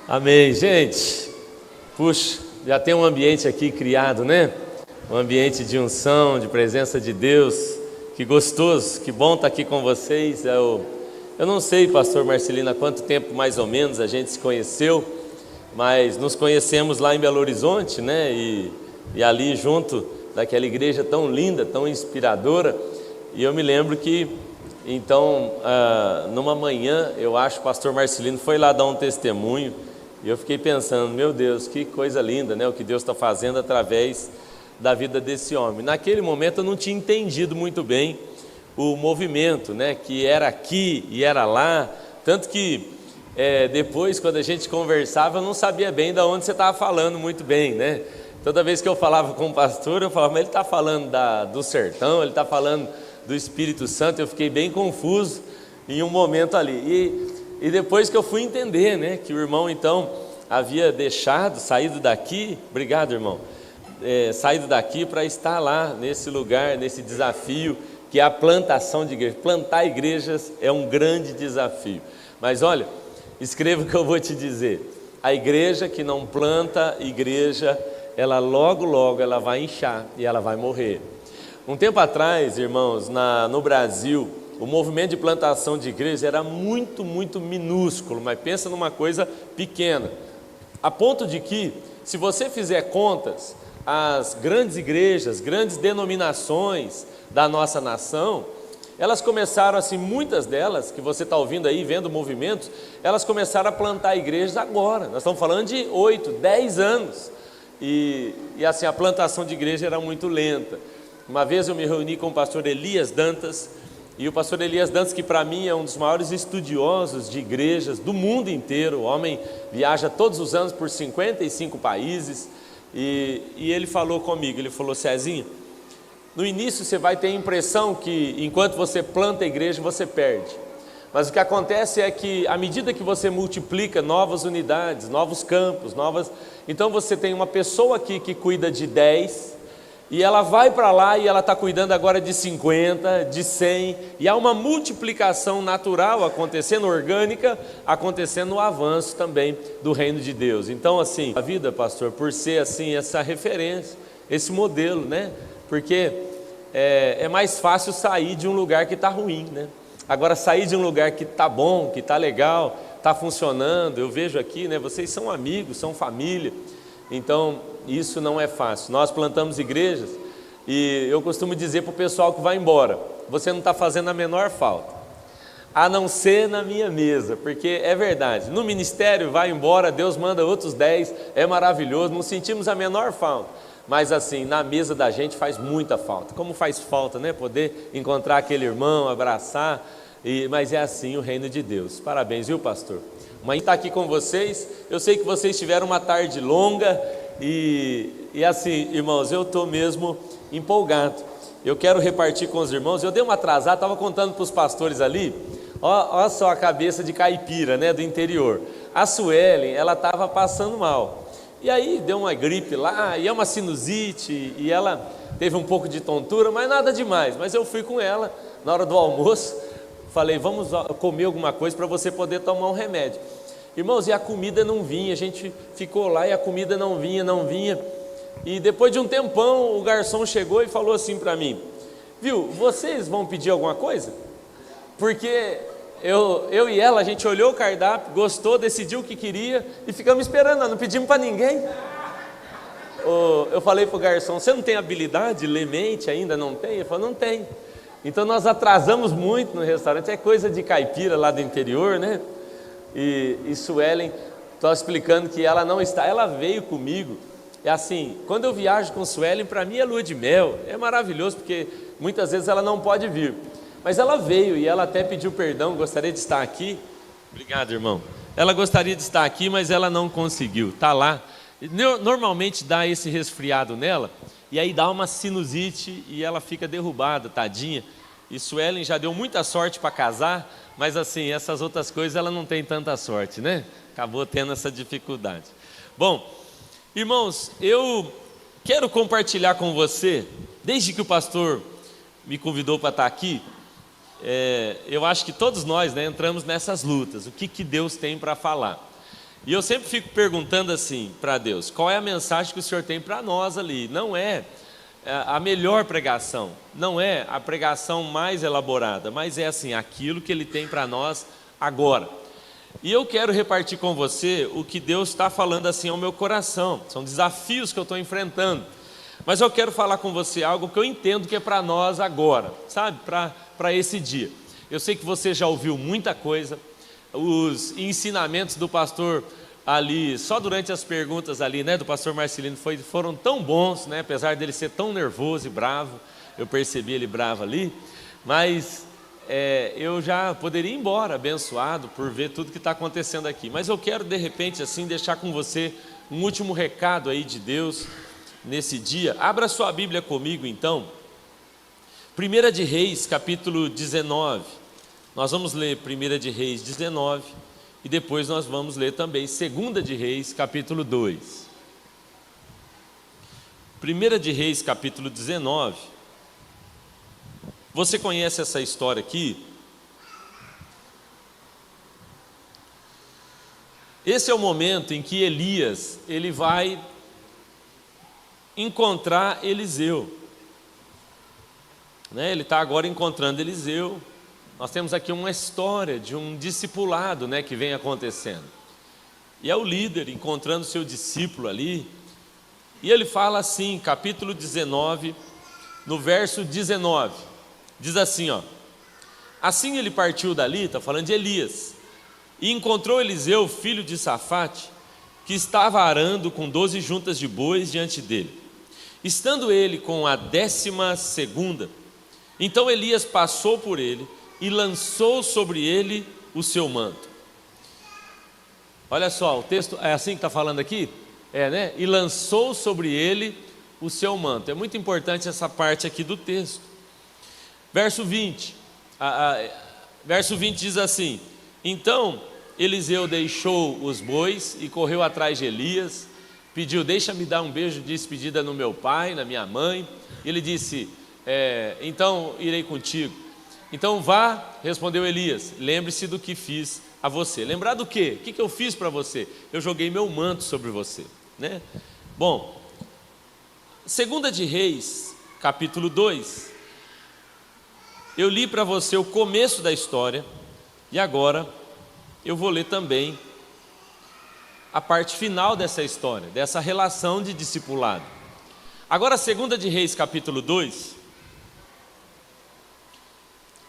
Amém, gente. Puxa, já tem um ambiente aqui criado, né? Um ambiente de unção, de presença de Deus. Que gostoso, que bom estar aqui com vocês. Eu não sei, pastor Marcelino, há quanto tempo mais ou menos a gente se conheceu, mas nos conhecemos lá em Belo Horizonte, né? E ali junto daquela igreja tão linda, tão inspiradora. E eu me lembro que, então, numa manhã, eu acho que o pastor Marcelino foi lá dar um testemunho. E eu fiquei pensando, meu Deus, que coisa linda, né? O que Deus está fazendo através da vida desse homem. Naquele momento eu não tinha entendido muito bem o movimento, né? Que era aqui e era lá. Tanto que depois, quando a gente conversava, eu não sabia bem de onde você estava falando muito bem, né? Toda vez que eu falava com o pastor, eu falava, mas ele está falando do sertão, ele está falando do Espírito Santo. Eu fiquei bem confuso em um momento ali. E depois que eu fui entender, né, que o irmão então havia saído daqui, obrigado irmão, saído daqui para estar lá nesse lugar, nesse desafio que é a plantação de igrejas. Plantar igrejas é um grande desafio, mas olha, escreva o que eu vou te dizer: a igreja que não planta igreja, ela logo ela vai inchar e ela vai morrer. Um tempo atrás, irmãos, no Brasil, o movimento de plantação de igreja era muito minúsculo, mas pensa numa coisa pequena, a ponto de que, se você fizer contas, as grandes igrejas, grandes denominações da nossa nação, elas começaram assim, muitas delas, que você está ouvindo aí, vendo movimentos, elas começaram a plantar igrejas agora. Nós estamos falando de 8, 10 anos, e assim, a plantação de igreja era muito lenta. Uma vez eu me reuni com o pastor Elias Dantas, e o pastor Elias Dantas, que para mim é um dos maiores estudiosos de igrejas do mundo inteiro, o homem viaja todos os anos por 55 países, e ele falou comigo, ele falou: Cezinho, no início você vai ter a impressão que enquanto você planta a igreja você perde, mas o que acontece é que à medida que você multiplica novas unidades, novos campos, então você tem uma pessoa aqui que cuida de 10, e ela vai para lá e ela está cuidando agora de 50, de 100, e há uma multiplicação natural acontecendo, orgânica, acontecendo no avanço também do reino de Deus. Então assim, a vida, pastor, por ser assim, essa referência, esse modelo, né? Porque é mais fácil sair de um lugar que está ruim, né? Agora, sair de um lugar que está bom, que está legal, está funcionando, eu vejo aqui, né? Vocês são amigos, são família, então isso não é fácil. Nós plantamos igrejas e eu costumo dizer para o pessoal que vai embora: você não está fazendo a menor falta, a não ser na minha mesa, porque é verdade, no ministério vai embora, Deus manda outros 10, é maravilhoso, não sentimos a menor falta, mas assim, na mesa da gente faz muita falta. Como faz falta, né? Poder encontrar aquele irmão, abraçar, mas é assim o reino de Deus. Parabéns, viu, pastor? Mãe está aqui com vocês, eu sei que vocês tiveram uma tarde longa, e assim, irmãos, eu estou mesmo empolgado. Eu quero repartir com os irmãos. Eu dei uma atrasada, estava contando para os pastores ali, ó só a cabeça de caipira, né, do interior. A Suelen, ela estava passando mal, e aí deu uma gripe lá, e é uma sinusite, e ela teve um pouco de tontura, mas nada demais. Mas eu fui com ela na hora do almoço, falei: vamos comer alguma coisa para você poder tomar um remédio. Irmãos, e a comida não vinha, a gente ficou lá e a comida não vinha, e depois de um tempão o garçom chegou e falou assim para mim: viu, vocês vão pedir alguma coisa? Porque eu e ela, a gente olhou o cardápio, gostou, decidiu o que queria e ficamos esperando, não pedimos para ninguém. Eu falei para o garçom: você não tem habilidade de ler mente ainda? Não tem? Ele falou: não tem. Então nós atrasamos muito no restaurante, é coisa de caipira lá do interior, né? E Suelen, estou explicando que ela não está, ela veio comigo. É assim, quando eu viajo com Suelen, para mim é lua de mel, é maravilhoso, porque muitas vezes ela não pode vir, mas ela veio e ela até pediu perdão, gostaria de estar aqui. Obrigado, irmão. Ela gostaria de estar aqui, mas ela não conseguiu, está lá. Normalmente dá esse resfriado nela, e aí dá uma sinusite e ela fica derrubada, tadinha. E Suelen já deu muita sorte para casar, mas assim, essas outras coisas ela não tem tanta sorte, né? Acabou tendo essa dificuldade. Bom, irmãos, eu quero compartilhar com você, desde que o pastor me convidou para estar aqui, eu acho que todos nós, né, entramos nessas lutas. O que Deus tem para falar? E eu sempre fico perguntando assim para Deus: qual é a mensagem que o Senhor tem para nós ali? Não é a melhor pregação, não é a pregação mais elaborada, mas é assim, aquilo que Ele tem para nós agora. E eu quero repartir com você o que Deus está falando assim ao meu coração. São desafios que eu estou enfrentando, mas eu quero falar com você algo que eu entendo que é para nós agora, sabe, para esse dia. Eu sei que você já ouviu muita coisa, os ensinamentos do pastor ali, só durante as perguntas ali, né, do pastor Marcelino foram tão bons, né, apesar dele ser tão nervoso e bravo, eu percebi ele bravo ali, mas eu já poderia ir embora abençoado por ver tudo que está acontecendo aqui, mas eu quero de repente assim deixar com você um último recado aí de Deus nesse dia. Abra sua Bíblia comigo então, 1 de Reis capítulo 19, nós vamos ler 1 de Reis 19 e depois nós vamos ler também 2 de Reis capítulo 2. 1 de Reis capítulo 19, você conhece essa história aqui? Esse é o momento em que Elias, ele vai encontrar Eliseu, né? Ele está agora encontrando Eliseu. Nós temos aqui uma história de um discipulado, né, que vem acontecendo. E é o líder encontrando seu discípulo ali. E ele fala assim, capítulo 19, no verso 19. Diz assim, ó: assim ele partiu dali, está falando de Elias, e encontrou Eliseu, filho de Safate, que estava arando com 12 juntas de bois diante dele. Estando ele com a 12ª, então Elias passou por ele e lançou sobre ele o seu manto. Olha só, o texto é assim que está falando aqui? Né? E lançou sobre ele o seu manto. É muito importante essa parte aqui do texto. Verso 20. Verso 20 diz assim: então Eliseu deixou os bois e correu atrás de Elias, pediu: deixa-me dar um beijo de despedida no meu pai, na minha mãe. Ele disse: então irei contigo. Então vá, respondeu Elias, lembre-se do que fiz a você. Lembrar do quê? O que eu fiz para você? Eu joguei meu manto sobre você, né? Bom, 2 de Reis, capítulo 2, eu li para você o começo da história, e agora eu vou ler também a parte final dessa história, dessa relação de discipulado. Agora, 2 de Reis, capítulo 2,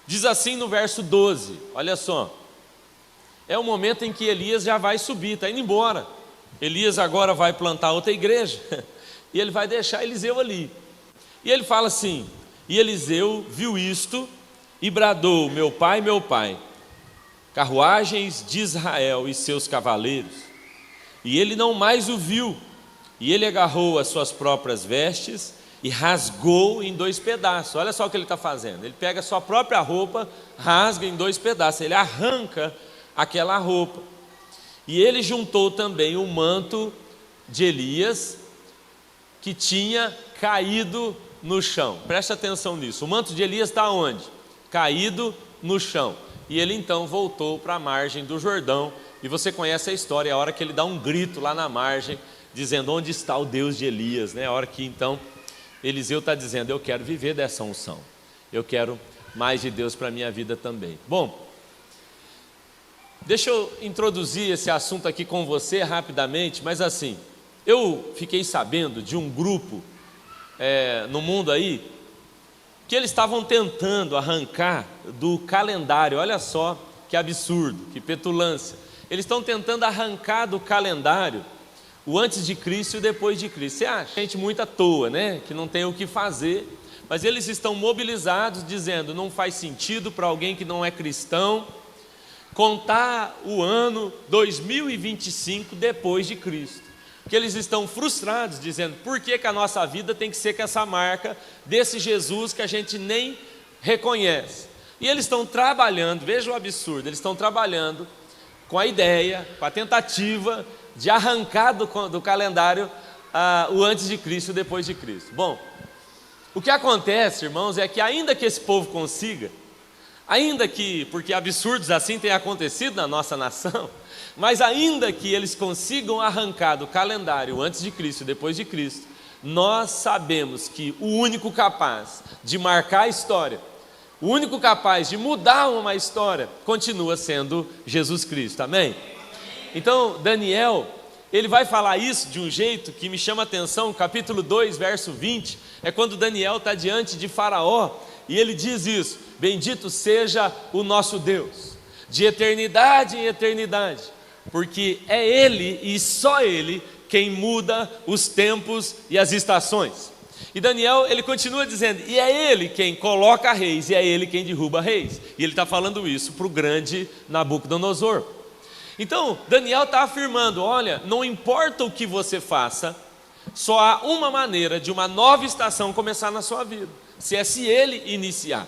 diz assim no verso 12, olha só, é o momento em que Elias já vai subir, está indo embora. Elias agora vai plantar outra igreja, e ele vai deixar Eliseu ali. E ele fala assim: e Eliseu viu isto e bradou: meu pai, carruagens de Israel e seus cavaleiros. E ele não mais o viu, e ele agarrou as suas próprias vestes e rasgou em 2 pedaços. Olha só o que ele está fazendo. Ele pega a sua própria roupa, rasga em 2 pedaços. Ele arranca aquela roupa. E ele juntou também o manto de Elias, que tinha caído no chão. Preste atenção nisso. O manto de Elias está onde? Caído no chão. E ele então voltou para a margem do Jordão. E você conhece a história, a hora que ele dá um grito lá na margem, dizendo: onde está o Deus de Elias? A hora que então Eliseu está dizendo: eu quero viver dessa unção, eu quero mais de Deus para a minha vida também. Bom, deixa eu introduzir esse assunto aqui com você rapidamente, mas assim, eu fiquei sabendo de um grupo no mundo aí, que eles estavam tentando arrancar do calendário, olha só que absurdo, que petulância, eles estão tentando arrancar do calendário o antes de Cristo e o depois de Cristo. Você acha? Gente muito à toa, né? Que não tem o que fazer, mas eles estão mobilizados dizendo: não faz sentido para alguém que não é cristão contar o ano 2025 depois de Cristo. Que eles estão frustrados, dizendo: por que a nossa vida tem que ser com essa marca desse Jesus que a gente nem reconhece? E eles estão trabalhando, veja o absurdo, eles estão trabalhando com a ideia, com a tentativa de arrancar do calendário o antes de Cristo e o depois de Cristo. Bom, o que acontece, irmãos, é que ainda que esse povo consiga, Ainda que, porque absurdos assim tenham acontecido na nossa nação, mas ainda que eles consigam arrancar do calendário antes de Cristo e depois de Cristo, nós sabemos que o único capaz de marcar a história, o único capaz de mudar uma história, continua sendo Jesus Cristo, amém? Então, Daniel, ele vai falar isso de um jeito que me chama a atenção. Capítulo 2, verso 20, é quando Daniel está diante de Faraó, e ele diz isso: bendito seja o nosso Deus, de eternidade em eternidade, porque é Ele e só Ele quem muda os tempos e as estações. E Daniel, ele continua dizendo, e é Ele quem coloca reis, e é Ele quem derruba reis. E ele está falando isso para o grande Nabucodonosor. Então, Daniel está afirmando, olha, não importa o que você faça, só há uma maneira de uma nova estação começar na sua vida, se Ele iniciar.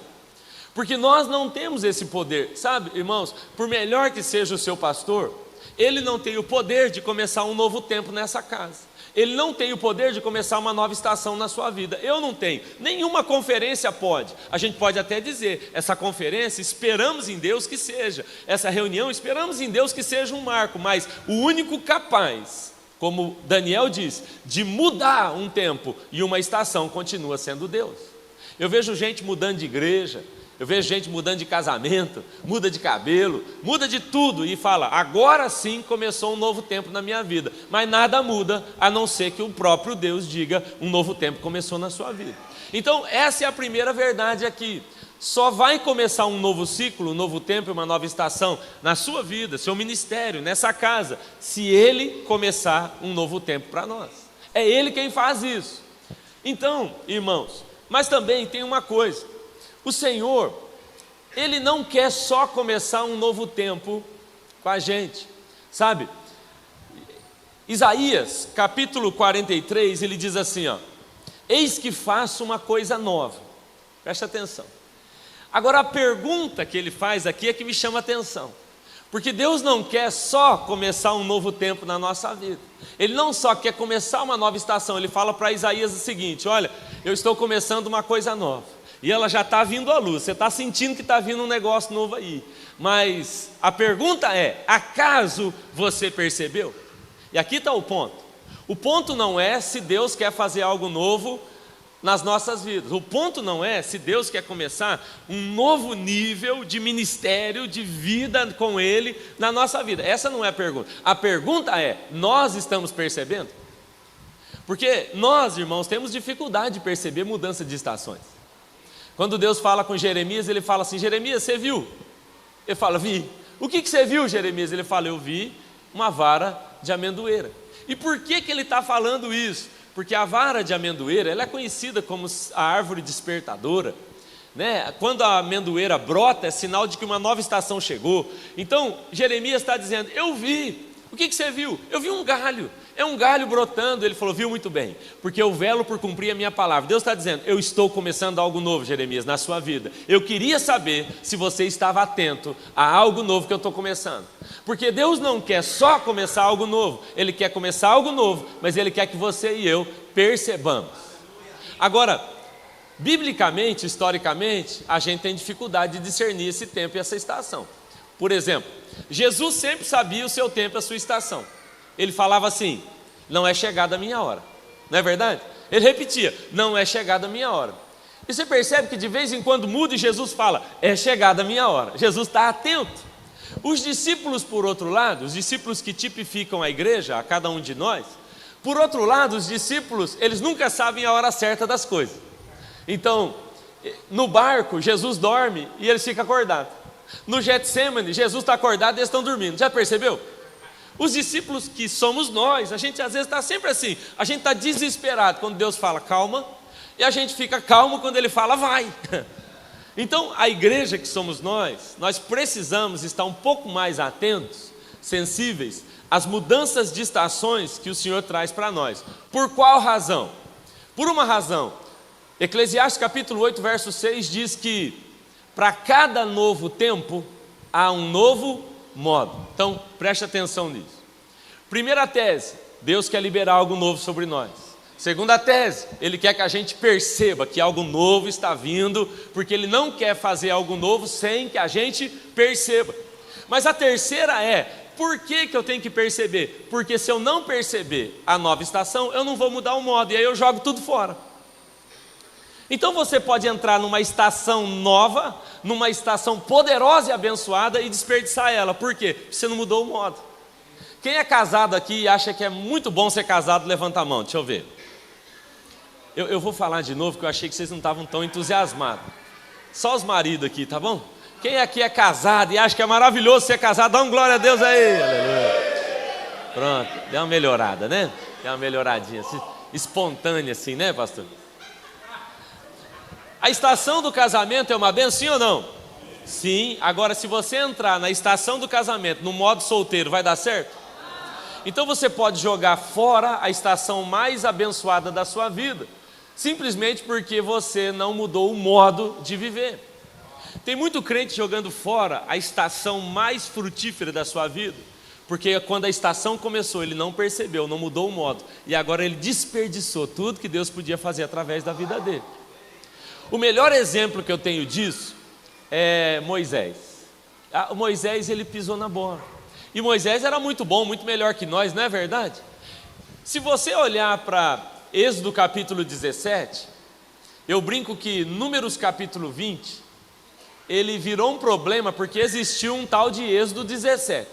Porque nós não temos esse poder, sabe, irmãos? Por melhor que seja o seu pastor, ele não tem o poder de começar um novo tempo nessa casa. Ele não tem o poder de começar uma nova estação na sua vida. Eu não tenho. Nenhuma conferência pode. A gente pode até dizer, essa conferência esperamos em Deus que seja, essa reunião esperamos em Deus que seja um marco, mas o único capaz, como Daniel diz, de mudar um tempo e uma estação continua sendo Deus. Eu vejo gente mudando de igreja, eu vejo gente mudando de casamento, muda de cabelo, muda de tudo e fala, agora sim começou um novo tempo na minha vida. Mas nada muda, a não ser que o próprio Deus diga, um novo tempo começou na sua vida. Então essa é a primeira verdade aqui. Só vai começar um novo ciclo, um novo tempo, uma nova estação na sua vida, seu ministério, nessa casa, se Ele começar um novo tempo para nós. É Ele quem faz isso. Então, irmãos, mas também tem uma coisa, o Senhor, Ele não quer só começar um novo tempo com a gente, sabe? Isaías, capítulo 43, ele diz assim, ó, eis que faço uma coisa nova, preste atenção. Agora a pergunta que ele faz aqui é que me chama a atenção, porque Deus não quer só começar um novo tempo na nossa vida, Ele não só quer começar uma nova estação, Ele fala para Isaías o seguinte, olha, eu estou começando uma coisa nova, e ela já está vindo à luz, você está sentindo que está vindo um negócio novo aí, mas a pergunta é, acaso você percebeu? E aqui está o ponto não é se Deus quer fazer algo novo nas nossas vidas, o ponto não é se Deus quer começar um novo nível de ministério, de vida com Ele na nossa vida, essa não é a pergunta é, nós estamos percebendo? Porque nós, irmãos, temos dificuldade de perceber mudança de estações. Quando Deus fala com Jeremias, Ele fala assim, Jeremias, você viu? Ele fala, vi. O que você viu, Jeremias? Ele fala, eu vi uma vara de amendoeira. E por que Ele está falando isso? Porque a vara de amendoeira, ela é conhecida como a árvore despertadora, né? Quando a amendoeira brota, é sinal de que uma nova estação chegou. Então, Jeremias está dizendo, eu vi. O que você viu? Eu vi um galho. É um galho brotando. Ele falou, viu, muito bem, porque eu velo por cumprir a minha palavra. Deus está dizendo, eu estou começando algo novo, Jeremias, na sua vida. Eu queria saber se você estava atento a algo novo que eu estou começando. Porque Deus não quer só começar algo novo, Ele quer começar algo novo, mas Ele quer que você e eu percebamos. Agora, biblicamente, historicamente, a gente tem dificuldade de discernir esse tempo e essa estação. Por exemplo, Jesus sempre sabia o seu tempo e a sua estação. Ele falava assim, não é chegada a minha hora, não é verdade? Ele repetia, não é chegada a minha hora. E você percebe que de vez em quando muda e Jesus fala, é chegada a minha hora. Jesus está atento. Os discípulos, por outro lado, os discípulos que tipificam a igreja, a cada um de nós, por outro lado, os discípulos, eles nunca sabem a hora certa das coisas. Então, no barco, Jesus dorme e eles ficam acordados. No Getsemane, Jesus está acordado e eles estão dormindo. Já percebeu? Os discípulos que somos nós, a gente às vezes está sempre assim, a gente está desesperado quando Deus fala calma, e a gente fica calmo quando Ele fala vai. Então a igreja que somos nós precisamos estar um pouco mais atentos, sensíveis às mudanças de estações que o Senhor traz para nós. Por qual razão? Por uma razão. Eclesiastes capítulo 8, verso 6 diz que para cada novo tempo há um novo modo. Então, preste atenção nisso. Primeira tese, Deus quer liberar algo novo sobre nós. Segunda tese, ele quer que a gente perceba que algo novo está vindo, porque ele não quer fazer algo novo sem que a gente perceba. Mas a terceira é, por que eu tenho que perceber? Porque se eu não perceber a nova estação, eu não vou mudar o modo, e aí eu jogo tudo fora. Então você pode entrar numa estação nova, numa estação poderosa e abençoada e desperdiçar ela. Por quê? Porque você não mudou o modo. Quem é casado aqui e acha que é muito bom ser casado, levanta a mão, deixa eu ver. Eu vou falar de novo, porque eu achei que vocês não estavam tão entusiasmados. Só os maridos aqui, tá bom? Quem aqui é casado e acha que é maravilhoso ser casado, dá um glória a Deus aí. Aleluia. Pronto, deu uma melhorada, né? Deu uma melhoradinha, assim, espontânea assim, né, pastor? A estação do casamento é uma benção, sim ou não? Sim. Agora, se você entrar na estação do casamento no modo solteiro, vai dar certo? Então você pode jogar fora a estação mais abençoada da sua vida, simplesmente porque você não mudou o modo de viver. Tem muito crente jogando fora a estação mais frutífera da sua vida, porque quando a estação começou, ele não percebeu, não mudou o modo, e agora ele desperdiçou tudo que Deus podia fazer através da vida dele. O melhor exemplo que eu tenho disso é Moisés. O Moisés, ele pisou na bola. E Moisés era muito bom, muito melhor que nós, não é verdade? Se você olhar para Êxodo capítulo 17, eu brinco que Números capítulo 20, ele virou um problema porque existiu um tal de Êxodo 17.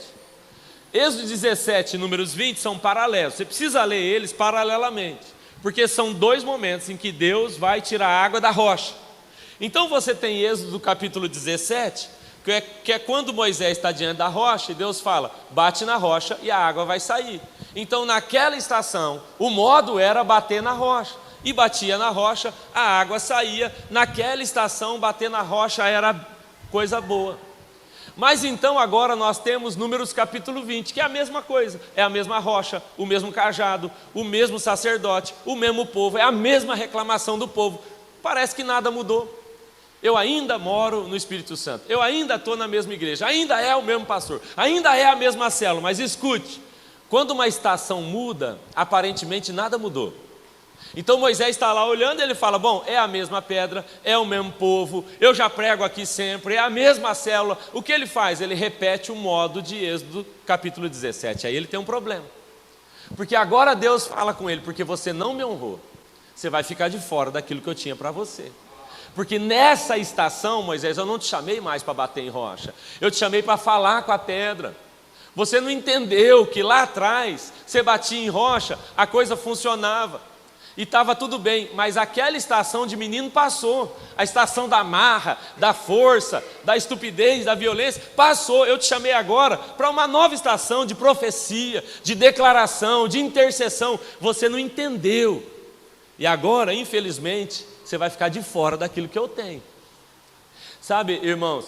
Êxodo 17 e Números 20 são paralelos, você precisa ler eles paralelamente, porque são dois momentos em que Deus vai tirar a água da rocha. Então você tem Êxodo capítulo 17, que é quando Moisés está diante da rocha e Deus fala, bate na rocha e a água vai sair. Então naquela estação, o modo era bater na rocha, e batia na rocha, a água saía. Naquela estação, bater na rocha era coisa boa. Mas então agora nós temos Números capítulo 20, que é a mesma coisa, é a mesma rocha, o mesmo cajado, o mesmo sacerdote, o mesmo povo, é a mesma reclamação do povo. Parece que nada mudou. Eu ainda moro no Espírito Santo, eu ainda estou na mesma igreja, ainda é o mesmo pastor, ainda é a mesma célula, mas escute, quando uma estação muda, aparentemente nada mudou. Então Moisés está lá olhando e ele fala, bom, é a mesma pedra, é o mesmo povo, eu já prego aqui sempre, é a mesma célula. O que ele faz? Ele repete o modo de Êxodo capítulo 17, aí ele tem um problema. Porque agora Deus fala com ele, porque você não me honrou, você vai ficar de fora daquilo que eu tinha para você. Porque nessa estação, Moisés, eu não te chamei mais para bater em rocha, eu te chamei para falar com a pedra. Você não entendeu que lá atrás, você batia em rocha, a coisa funcionava, e estava tudo bem, mas aquela estação de menino passou, a estação da marra, da força, da estupidez, da violência, passou. Eu te chamei agora para uma nova estação de profecia, de declaração, de intercessão. Você não entendeu, e agora, infelizmente, você vai ficar de fora daquilo que eu tenho. Sabe, irmãos,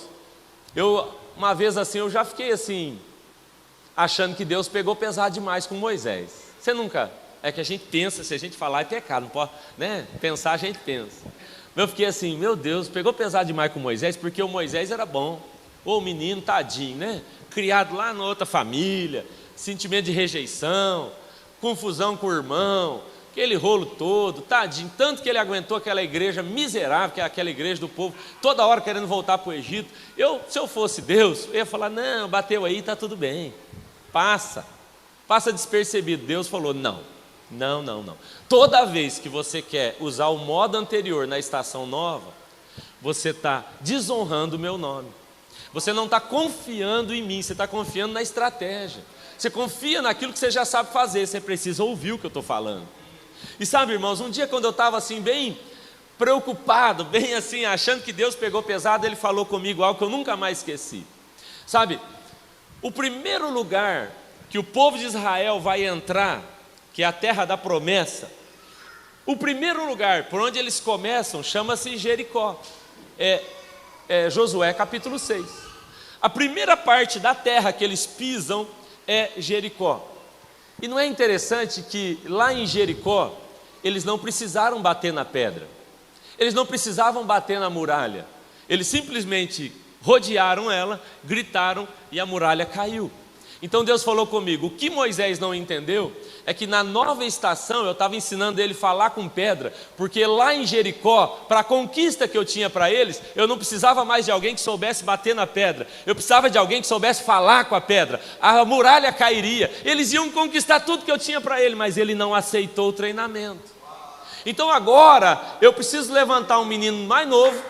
uma vez assim, eu já fiquei assim, achando que Deus pegou pesado demais com Moisés. Você nunca... É que a gente pensa, se a gente falar é pecado, não pode, né? Pensar a gente pensa. Eu fiquei assim, meu Deus, pegou pesado demais com Moisés, porque o Moisés era bom. O menino, tadinho, né? Criado lá na outra família, sentimento de rejeição, confusão com o irmão, aquele rolo todo, tadinho. Tanto que ele aguentou aquela igreja miserável, que é aquela igreja do povo, toda hora querendo voltar para o Egito. Se eu fosse Deus, eu ia falar, não, bateu aí, está tudo bem. Passa despercebido. Deus falou, não. Toda vez que você quer usar o modo anterior na estação nova, você está desonrando o meu nome. Você não está confiando em mim, você está confiando na estratégia. Você confia naquilo que você já sabe fazer, você precisa ouvir o que eu estou falando. E sabe, irmãos, um dia quando eu estava assim bem preocupado, bem assim, achando que Deus pegou pesado, Ele falou comigo algo que eu nunca mais esqueci. Sabe, o primeiro lugar que o povo de Israel vai entrar, que é a terra da promessa, o primeiro lugar por onde eles começam chama-se Jericó, Josué capítulo 6. A primeira parte da terra que eles pisam é Jericó. E não é interessante que lá em Jericó, eles não precisaram bater na pedra, eles não precisavam bater na muralha, eles simplesmente rodearam ela, gritaram e a muralha caiu. Então Deus falou comigo, o que Moisés não entendeu é que na nova estação eu estava ensinando ele a falar com pedra, porque lá em Jericó, para a conquista que eu tinha para eles, eu não precisava mais de alguém que soubesse bater na pedra, eu precisava de alguém que soubesse falar com a pedra, a muralha cairia, eles iam conquistar tudo que eu tinha para ele, mas ele não aceitou o treinamento. Então agora eu preciso levantar um menino mais novo,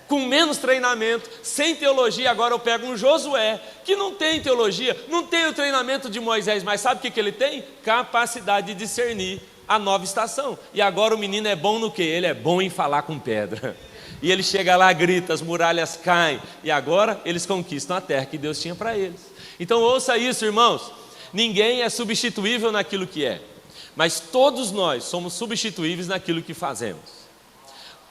com menos treinamento, sem teologia. Agora eu pego um Josué, que não tem teologia, não tem o treinamento de Moisés, mas sabe o que ele tem? Capacidade de discernir a nova estação. E agora o menino é bom no quê? Ele é bom em falar com pedra. E ele chega lá, grita, as muralhas caem, e agora eles conquistam a terra que Deus tinha para eles. Então ouça isso, irmãos, ninguém é substituível naquilo que é, mas todos nós somos substituíveis naquilo que fazemos.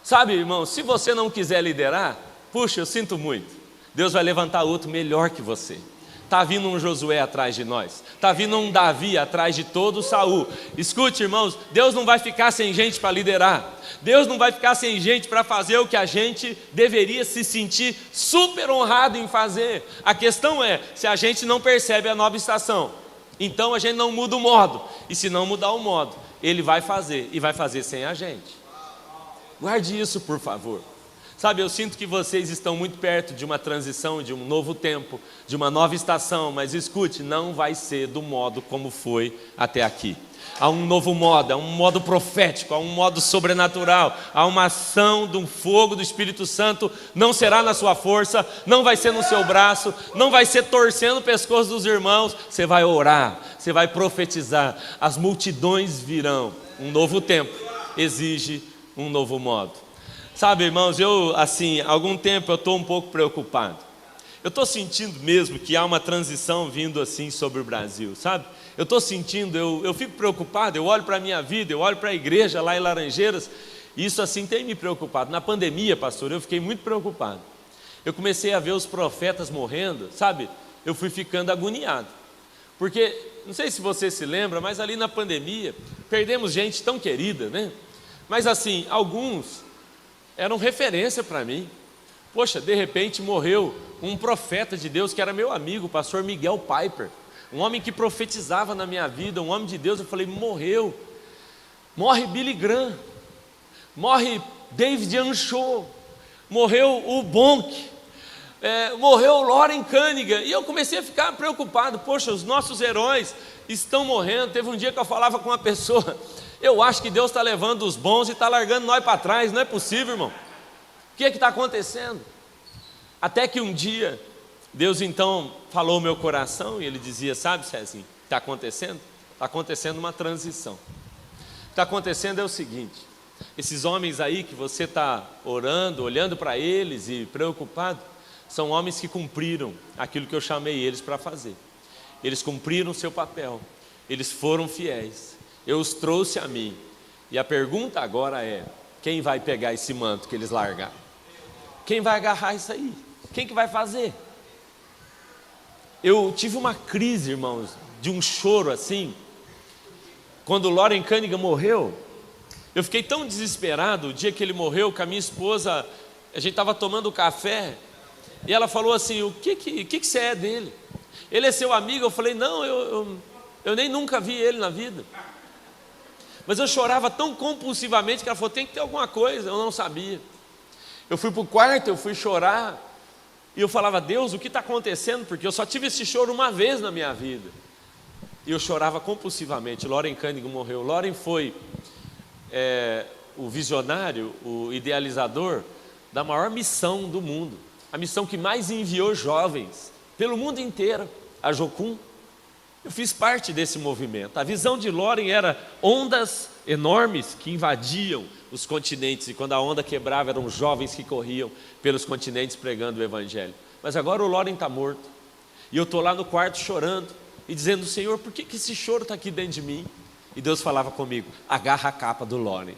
Sabe, irmão, se você não quiser liderar, puxa, eu sinto muito, Deus vai levantar outro melhor que você. Está vindo um Josué atrás de nós, está vindo um Davi atrás de todo Saul. Escute, irmãos, Deus não vai ficar sem gente para liderar, Deus não vai ficar sem gente para fazer o que a gente deveria se sentir super honrado em fazer. A questão é, se a gente não percebe a nova estação, então a gente não muda o modo, e se não mudar o modo, Ele vai fazer, e vai fazer sem a gente. Guarde isso, por favor. Sabe, eu sinto que vocês estão muito perto de uma transição, de um novo tempo, de uma nova estação, mas escute, não vai ser do modo como foi até aqui. Há um novo modo, há um modo profético, há um modo sobrenatural, há uma ação do fogo do Espírito Santo, não será na sua força, não vai ser no seu braço, não vai ser torcendo o pescoço dos irmãos, você vai orar, você vai profetizar, as multidões virão. Um novo tempo exige um novo modo. Sabe, irmãos, há algum tempo eu estou um pouco preocupado. Eu estou sentindo mesmo que há uma transição vindo assim sobre o Brasil, sabe? Eu estou sentindo, eu fico preocupado, eu olho para a minha vida, eu olho para a igreja lá em Laranjeiras, e isso assim tem me preocupado. Na pandemia, pastor, eu fiquei muito preocupado. Eu comecei a ver os profetas morrendo, sabe? Eu fui ficando agoniado. Porque, não sei se você se lembra, mas ali na pandemia, perdemos gente tão querida, né? Mas assim, alguns eram referência para mim. Poxa, de repente morreu um profeta de Deus que era meu amigo, o pastor Miguel Piper, um homem que profetizava na minha vida, um homem de Deus. Eu falei, morreu. Morre Billy Graham, morre David Anchot, morreu o Bonk, morreu Loren Cunningham, e eu comecei a ficar preocupado. Poxa, os nossos heróis estão morrendo. Teve um dia que eu falava com uma pessoa, eu acho que Deus está levando os bons e está largando nós para trás, não é possível, irmão. O que é que está acontecendo? Até que um dia, Deus então falou ao meu coração, e Ele dizia, sabe, Cezinho, o que está acontecendo? Está acontecendo uma transição. O que está acontecendo é o seguinte, esses homens aí que você está orando, olhando para eles e preocupado, são homens que cumpriram aquilo que eu chamei eles para fazer. Eles cumpriram o seu papel, eles foram fiéis. Eu os trouxe a mim, e a pergunta agora é, quem vai pegar esse manto que eles largaram? Quem vai agarrar isso aí? Quem que vai fazer? Eu tive uma crise, irmãos, de um choro assim, quando Loren Cunningham morreu. Eu fiquei tão desesperado, o dia que ele morreu, com a minha esposa, a gente estava tomando café, e ela falou assim, o que você é dele? Ele é seu amigo? Eu falei, não, eu nem nunca vi ele na vida. Mas eu chorava tão compulsivamente que ela falou, tem que ter alguma coisa, eu não sabia. Eu fui para o quarto, eu fui chorar, e eu falava, Deus, o que está acontecendo? Porque eu só tive esse choro uma vez na minha vida. E eu chorava compulsivamente. Loren Cunningham morreu. Loren foi o visionário, o idealizador da maior missão do mundo. A missão que mais enviou jovens pelo mundo inteiro, a Jocum. Eu fiz parte desse movimento. A visão de Loren era ondas enormes que invadiam os continentes, e quando a onda quebrava eram jovens que corriam pelos continentes pregando o evangelho. Mas agora o Loren está morto, e eu estou lá no quarto chorando e dizendo, Senhor, por que esse choro está aqui dentro de mim? E Deus falava comigo, agarra a capa do Loren,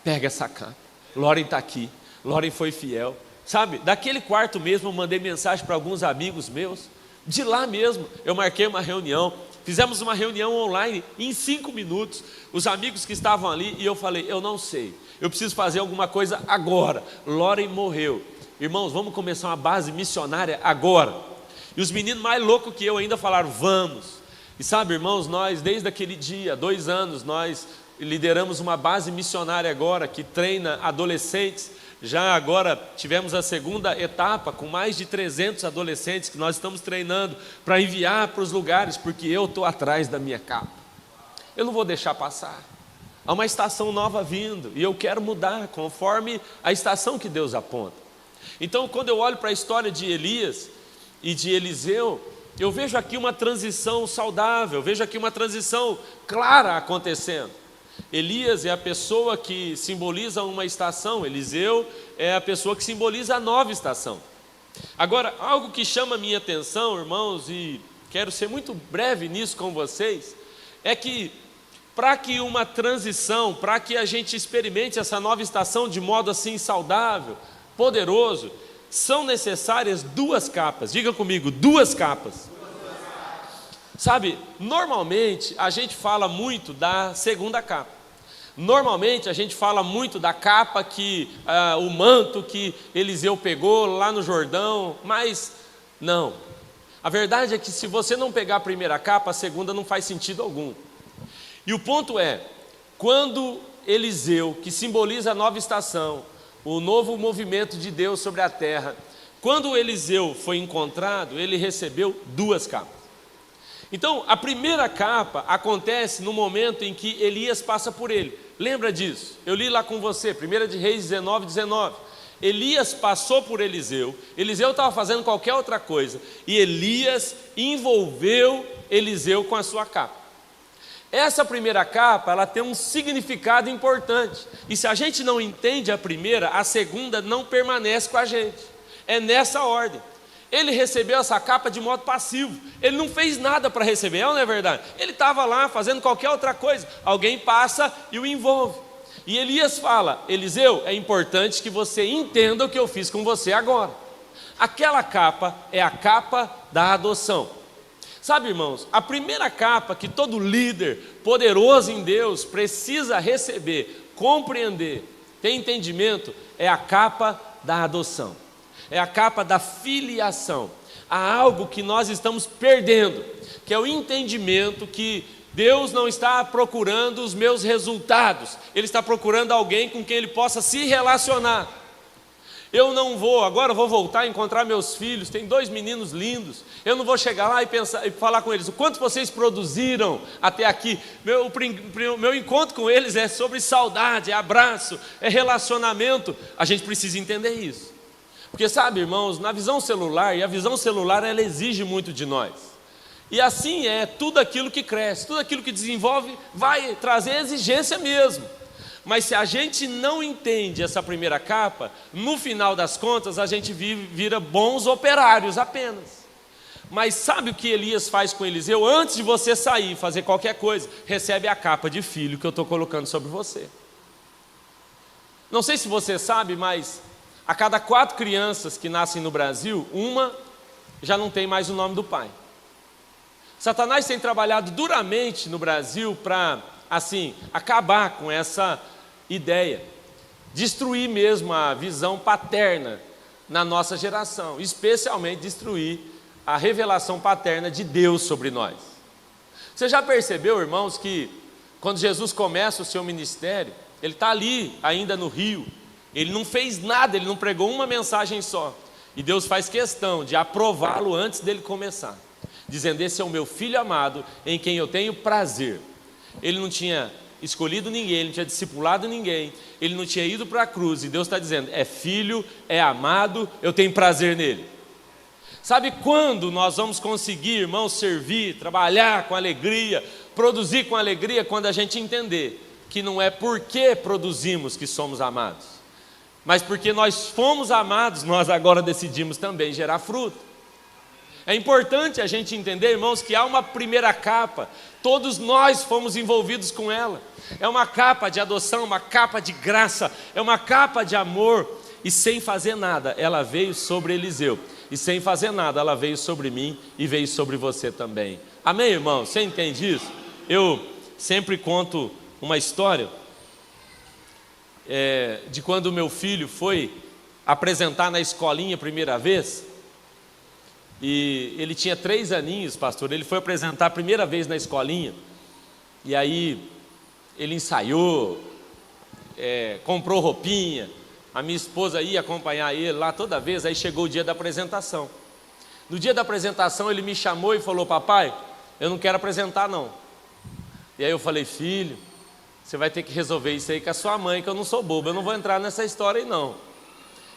pega essa capa, Loren está aqui, Loren foi fiel. Sabe, daquele quarto mesmo eu mandei mensagem para alguns amigos meus, de lá mesmo eu marquei uma reunião, fizemos uma reunião online em 5 minutos, os amigos que estavam ali, e eu falei, eu não sei, eu preciso fazer alguma coisa agora. Loren morreu, irmãos, vamos começar uma base missionária agora. E os meninos mais loucos que eu ainda falaram, vamos. E sabe, irmãos, nós desde aquele dia, 2 anos, nós lideramos uma base missionária agora que treina adolescentes. Já agora tivemos a segunda etapa com mais de 300 adolescentes que nós estamos treinando para enviar para os lugares, porque eu estou atrás da minha capa. Eu não vou deixar passar. Há uma estação nova vindo e eu quero mudar conforme a estação que Deus aponta. Então, quando eu olho para a história de Elias e de Eliseu, eu vejo aqui uma transição saudável, vejo aqui uma transição clara acontecendo. Elias é a pessoa que simboliza uma estação, Eliseu é a pessoa que simboliza a nova estação. Agora, algo que chama a minha atenção, irmãos, e quero ser muito breve nisso com vocês, é que para que uma transição, para que a gente experimente essa nova estação de modo assim saudável, poderoso, são necessárias 2 capas. Diga comigo, 2 capas. Sabe, normalmente a gente fala muito da segunda capa. Normalmente a gente fala muito da capa o manto que Eliseu pegou lá no Jordão, mas não. A verdade é que se você não pegar a primeira capa, a segunda não faz sentido algum. E o ponto é, quando Eliseu, que simboliza a nova estação, o novo movimento de Deus sobre a terra, quando Eliseu foi encontrado, ele recebeu 2 capas. Então, a primeira capa acontece no momento em que Elias passa por ele. Lembra disso? Eu li lá com você, 1 de Reis 19:19. Elias passou por Eliseu estava fazendo qualquer outra coisa, e Elias envolveu Eliseu com a sua capa. Essa primeira capa, ela tem um significado importante, e se a gente não entende a primeira, a segunda não permanece com a gente. É nessa ordem. Ele recebeu essa capa de modo passivo, ele não fez nada para receber, não é verdade? Ele estava lá fazendo qualquer outra coisa, alguém passa e o envolve. E Elias fala: Eliseu, é importante que você entenda o que eu fiz com você agora. Aquela capa é a capa da adoção. Sabe, irmãos, a primeira capa que todo líder poderoso em Deus precisa receber, compreender, ter entendimento, é a capa da adoção. É a capa da filiação. Há algo que nós estamos perdendo, que é o entendimento que Deus não está procurando os meus resultados, Ele está procurando alguém com quem Ele possa se relacionar. Eu não vou, agora eu vou voltar a encontrar meus filhos, tem 2 meninos lindos, eu não vou chegar lá e falar com eles, o quanto vocês produziram até aqui. Meu encontro com eles é sobre saudade, é abraço, é relacionamento. A gente precisa entender isso. Porque sabe, irmãos, na visão celular, e a visão celular ela exige muito de nós. E assim é, tudo aquilo que cresce, tudo aquilo que desenvolve vai trazer exigência mesmo. Mas se a gente não entende essa primeira capa, no final das contas a gente vira bons operários apenas. Mas sabe o que Elias faz com Eliseu? Antes de você sair e fazer qualquer coisa, recebe a capa de filho que eu estou colocando sobre você. Não sei se você sabe, mas a cada 4 crianças que nascem no Brasil, uma já não tem mais o nome do pai. Satanás tem trabalhado duramente no Brasil para, assim, acabar com essa ideia, destruir mesmo a visão paterna na nossa geração, especialmente destruir a revelação paterna de Deus sobre nós. Você já percebeu, irmãos, que quando Jesus começa o seu ministério, Ele está ali ainda no rio, Ele não fez nada, Ele não pregou uma mensagem só, e Deus faz questão de aprová-lo antes dele começar, dizendo: esse é o meu filho amado, em quem eu tenho prazer. Ele não tinha escolhido ninguém, ele não tinha discipulado ninguém, ele não tinha ido para a cruz, e Deus está dizendo: é filho, é amado, eu tenho prazer nele. Sabe quando nós vamos conseguir, irmãos, servir, trabalhar com alegria, produzir com alegria? Quando a gente entender que não é porque produzimos que somos amados, mas porque nós fomos amados, nós agora decidimos também gerar fruto. É importante a gente entender, irmãos, que há uma primeira capa, todos nós fomos envolvidos com ela. É uma capa de adoção, uma capa de graça, é uma capa de amor, e sem fazer nada, ela veio sobre Eliseu, e sem fazer nada, ela veio sobre mim e veio sobre você também. Amém, irmão? Você entende isso? Eu sempre conto uma história de quando meu filho foi apresentar na escolinha a primeira vez. E ele tinha 3 aninhos, pastor. Ele foi apresentar a primeira vez na escolinha. E aí ele ensaiou, comprou roupinha. A minha esposa ia acompanhar ele lá toda vez. Aí chegou o dia da apresentação. No dia da apresentação ele me chamou e falou: papai, eu não quero apresentar não. E aí eu falei: filho, você vai ter que resolver isso aí com a sua mãe, que eu não sou bobo, eu não vou entrar nessa história aí não.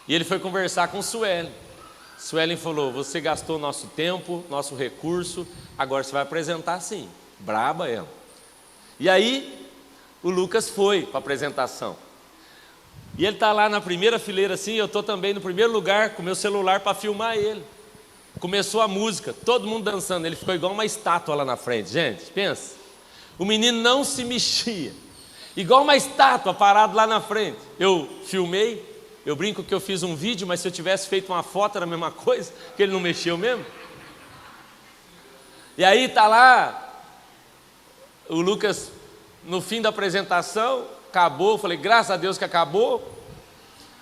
E ele foi conversar com Suelen. Suelen falou: você gastou nosso tempo, nosso recurso, agora você vai apresentar sim. Braba ela. E aí o Lucas foi para a apresentação. E ele está lá na primeira fileira assim, eu estou também no primeiro lugar com meu celular para filmar ele. Começou a música, todo mundo dançando, ele ficou igual uma estátua lá na frente. Gente, pensa, o menino não se mexia, igual uma estátua parado lá na frente. Eu filmei, eu brinco que eu fiz um vídeo, mas se eu tivesse feito uma foto era a mesma coisa, que ele não mexeu mesmo. E aí está lá, o Lucas, no fim da apresentação, acabou, eu falei: graças a Deus que acabou.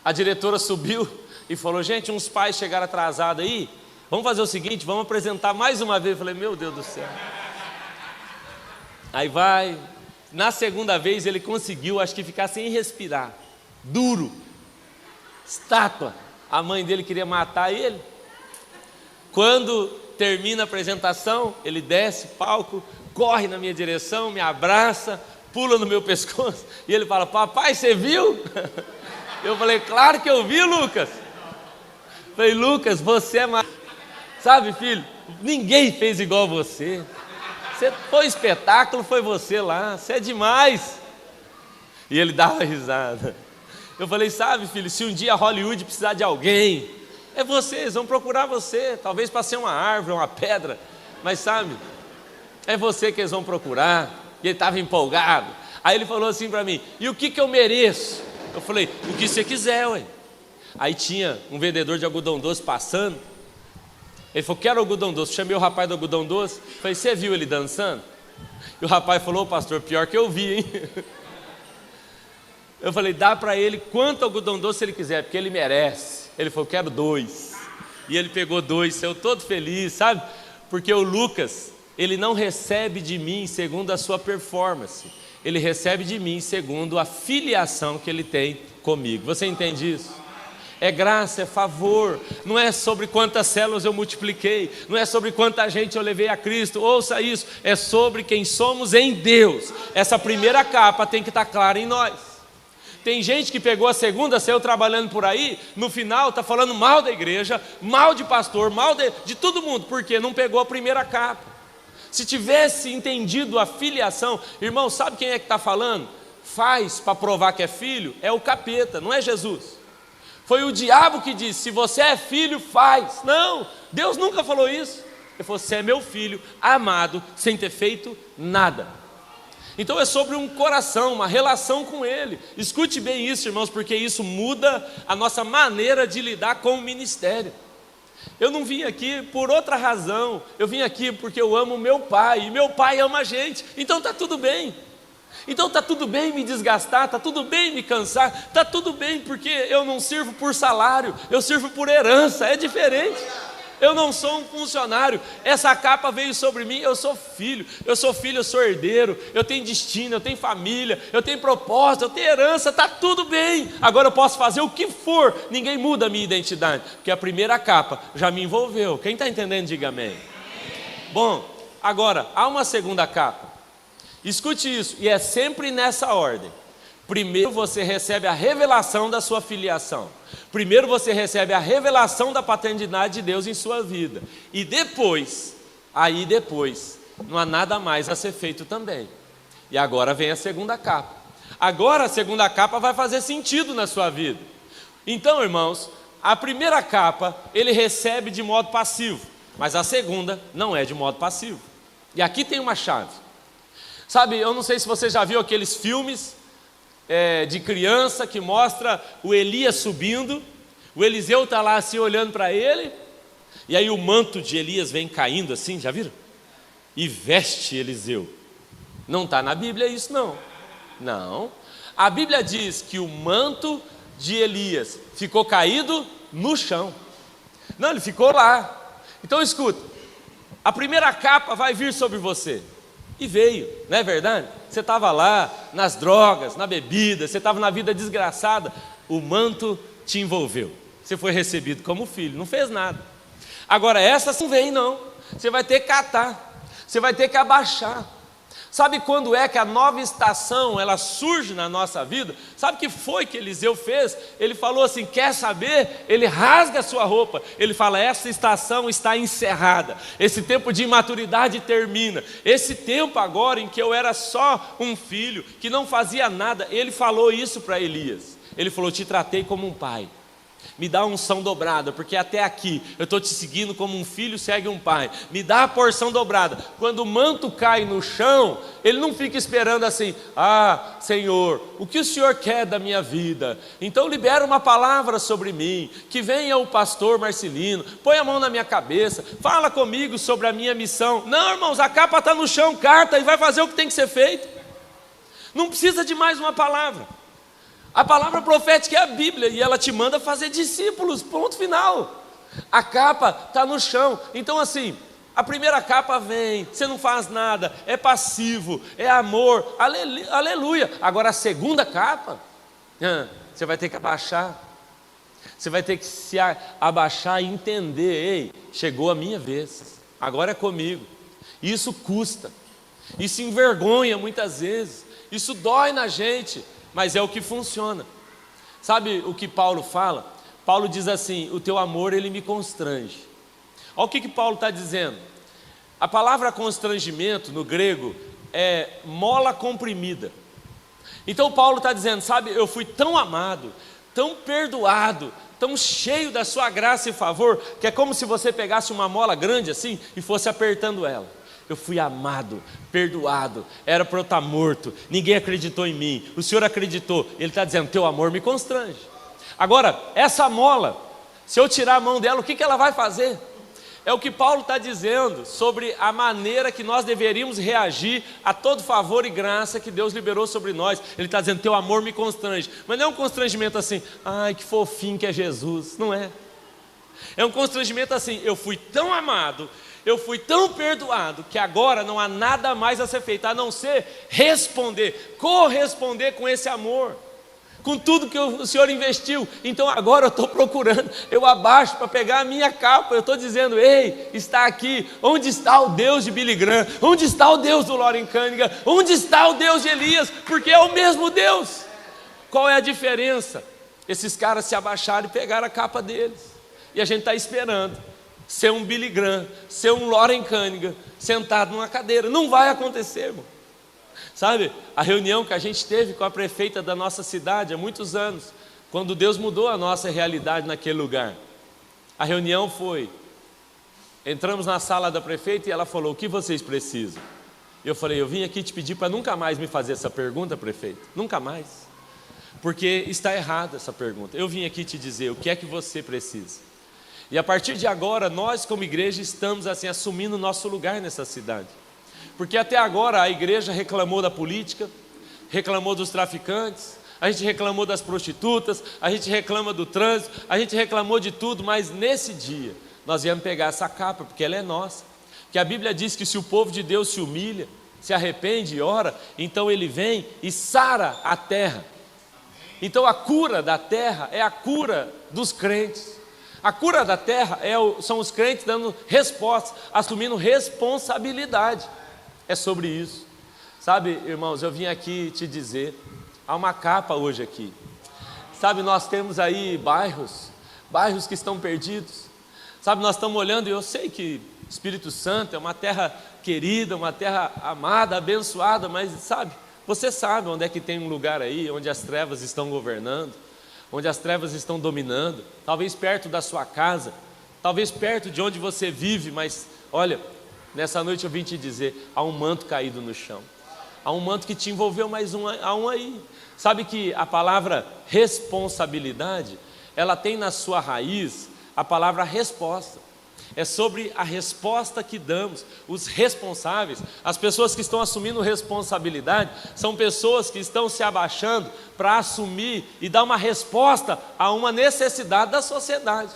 A diretora subiu e falou: gente, uns pais chegaram atrasados aí, vamos fazer o seguinte, vamos apresentar mais uma vez. Eu falei: meu Deus do céu. Aí vai, na segunda vez ele conseguiu, acho que ficar sem respirar, duro, estátua. A mãe dele queria matar ele. Quando termina a apresentação, ele desce o palco, corre na minha direção, me abraça, pula no meu pescoço, e ele fala: papai, você viu? Eu falei: claro que eu vi, Lucas. Eu falei: Lucas, você é mais... Sabe, filho, ninguém fez igual você. Você foi espetáculo, foi você lá, você é demais. E ele dava risada. Eu falei: sabe, filho, se um dia Hollywood precisar de alguém, é vocês, vão procurar você, talvez para ser uma árvore, uma pedra, mas sabe, é você que eles vão procurar. E ele estava empolgado. Aí ele falou assim para mim: e o que eu mereço? Eu falei: o que você quiser, ué. Aí tinha um vendedor de algodão doce passando. Ele falou: quero algodão doce. Chamei o rapaz do algodão doce. Falei: você viu ele dançando? E o rapaz falou: pastor, pior que eu vi, hein? Eu falei: dá para ele quanto algodão doce ele quiser, porque ele merece. Ele falou: quero 2. E ele pegou 2, saiu todo feliz, sabe? Porque o Lucas, ele não recebe de mim segundo a sua performance, ele recebe de mim segundo a filiação que ele tem comigo. Você entende isso? É graça, é favor, não é sobre quantas células eu multipliquei, não é sobre quanta gente eu levei a Cristo, ouça isso, é sobre quem somos em Deus. Essa primeira capa tem que estar clara em nós. Tem gente que pegou a segunda, saiu trabalhando por aí, no final está falando mal da igreja, mal de pastor, mal de todo mundo, porque não pegou a primeira capa. Se tivesse entendido a filiação, irmão, sabe quem é que está falando? Faz para provar que é filho, é o capeta, não é Jesus. Foi o diabo que disse: se você é filho, faz. Não, Deus nunca falou isso. Ele falou: você é meu filho, amado, sem ter feito nada. Então é sobre um coração, uma relação com Ele. Escute bem isso, irmãos, porque isso muda a nossa maneira de lidar com o ministério. Eu não vim aqui por outra razão, eu vim aqui porque eu amo meu pai, e meu pai ama a gente, então está tudo bem. Então está tudo bem me desgastar, está tudo bem me cansar, está tudo bem porque eu não sirvo por salário, eu sirvo por herança, é diferente. Eu não sou um funcionário, essa capa veio sobre mim, eu sou filho, eu sou herdeiro, eu tenho destino, eu tenho família, eu tenho propósito, eu tenho herança, está tudo bem. Agora eu posso fazer o que for, ninguém muda a minha identidade, porque a primeira capa já me envolveu. Quem está entendendo, diga amém. Bom, agora, há uma segunda capa, escute isso, e é sempre nessa ordem. Primeiro você recebe a revelação da sua filiação. Primeiro você recebe a revelação da paternidade de Deus em sua vida. E depois, não há nada mais a ser feito também. E agora vem a segunda capa. Agora a segunda capa vai fazer sentido na sua vida. Então, irmãos, a primeira capa ele recebe de modo passivo, mas a segunda não é de modo passivo. E aqui tem uma chave. Sabe, eu não sei se você já viu aqueles filmes de criança que mostra o Elias subindo, o Eliseu está lá assim olhando para ele, e aí o manto de Elias vem caindo assim, já viram? E veste Eliseu. Não está na Bíblia isso não. Não, a Bíblia diz que o manto de Elias ficou caído no chão. Não, ele ficou lá. Então escuta, a primeira capa vai vir sobre você. E veio, não é verdade? Você estava lá nas drogas, na bebida, você estava na vida desgraçada, o manto te envolveu. Você foi recebido como filho, não fez nada. Agora essa não vem não, você vai ter que catar, você vai ter que abaixar. Sabe quando é que a nova estação ela surge na nossa vida? Sabe o que foi que Eliseu fez? Ele falou assim, quer saber? Ele rasga a sua roupa, ele fala, essa estação está encerrada, esse tempo de imaturidade termina, esse tempo agora em que eu era só um filho, que não fazia nada, ele falou isso para Elias, ele falou, te tratei como um pai. Me dá a unção dobrada, porque até aqui eu estou te seguindo como um filho segue um pai. Me dá a porção dobrada. Quando o manto cai no chão, ele não fica esperando assim, ah, Senhor, o que o Senhor quer da minha vida? Então libera uma palavra sobre mim, que venha o pastor Marcelino, põe a mão na minha cabeça, fala comigo sobre a minha missão. Não, irmãos, a capa está no chão, carta e vai fazer o que tem que ser feito. Não precisa de mais uma palavra. A palavra profética é a Bíblia e ela te manda fazer discípulos, ponto final. A capa está no chão. Então assim, a primeira capa vem, você não faz nada, é passivo, é amor, aleluia. Agora a segunda capa, você vai ter que abaixar. Você vai ter que se abaixar e entender, ei, chegou a minha vez, agora é comigo. Isso custa, isso envergonha muitas vezes, isso dói na gente, mas é o que funciona. Sabe o que Paulo fala? Paulo diz assim, o teu amor ele me constrange. Olha o que Paulo está dizendo. A palavra constrangimento no grego é mola comprimida. Então Paulo está dizendo, sabe, eu fui tão amado, tão perdoado, tão cheio da sua graça e favor, que é como se você pegasse uma mola grande assim e fosse apertando ela. Eu fui amado, perdoado, era para eu estar morto, ninguém acreditou em mim, o Senhor acreditou. Ele está dizendo, teu amor me constrange. Agora, essa mola, se eu tirar a mão dela, o que ela vai fazer? É o que Paulo está dizendo sobre a maneira que nós deveríamos reagir a todo favor e graça que Deus liberou sobre nós. Ele está dizendo, teu amor me constrange. Mas não é um constrangimento assim, ai que fofinho que é Jesus, não é. É um constrangimento assim, eu fui tão amado, eu fui tão perdoado, que agora não há nada mais a ser feito, a não ser responder, corresponder com esse amor, com tudo que o Senhor investiu. Então agora eu estou procurando, eu abaixo para pegar a minha capa, eu estou dizendo, ei, está aqui, onde está o Deus de Billy Graham? Onde está o Deus do Loren Cunningham? Onde está o Deus de Elias? Porque é o mesmo Deus. Qual é a diferença? Esses caras se abaixaram e pegaram a capa deles, e a gente está esperando ser um Billy Graham, ser um Loren Cunningham, sentado numa cadeira. Não vai acontecer, irmão. Sabe, a reunião que a gente teve com a prefeita da nossa cidade há muitos anos, quando Deus mudou a nossa realidade naquele lugar. A reunião foi, entramos na sala da prefeita e ela falou, o que vocês precisam? Eu falei, eu vim aqui te pedir para nunca mais me fazer essa pergunta, prefeito, nunca mais, porque está errada essa pergunta. Eu vim aqui te dizer o que é que você precisa. E a partir de agora, nós como igreja estamos assim assumindo o nosso lugar nessa cidade. Porque até agora a igreja reclamou da política, reclamou dos traficantes, a gente reclamou das prostitutas, a gente reclama do trânsito, a gente reclamou de tudo, mas nesse dia nós viemos pegar essa capa, porque ela é nossa. Que a Bíblia diz que se o povo de Deus se humilha, se arrepende e ora, então ele vem e sara a terra. Então a cura da terra é a cura dos crentes. A cura da terra são os crentes dando respostas, assumindo responsabilidade. É sobre isso. Sabe, irmãos, eu vim aqui te dizer, há uma capa hoje aqui. Sabe, nós temos aí bairros que estão perdidos. Sabe, nós estamos olhando e eu sei que Espírito Santo é uma terra querida, uma terra amada, abençoada, mas sabe, você sabe onde é que tem um lugar aí, onde as trevas estão governando, onde as trevas estão dominando, talvez perto da sua casa, talvez perto de onde você vive, mas olha, nessa noite eu vim te dizer, há um manto caído no chão, há um manto que te envolveu mais há um aí. Sabe que a palavra responsabilidade, ela tem na sua raiz a palavra resposta. É sobre a resposta que damos. Os responsáveis, as pessoas que estão assumindo responsabilidade, são pessoas que estão se abaixando para assumir e dar uma resposta a uma necessidade da sociedade.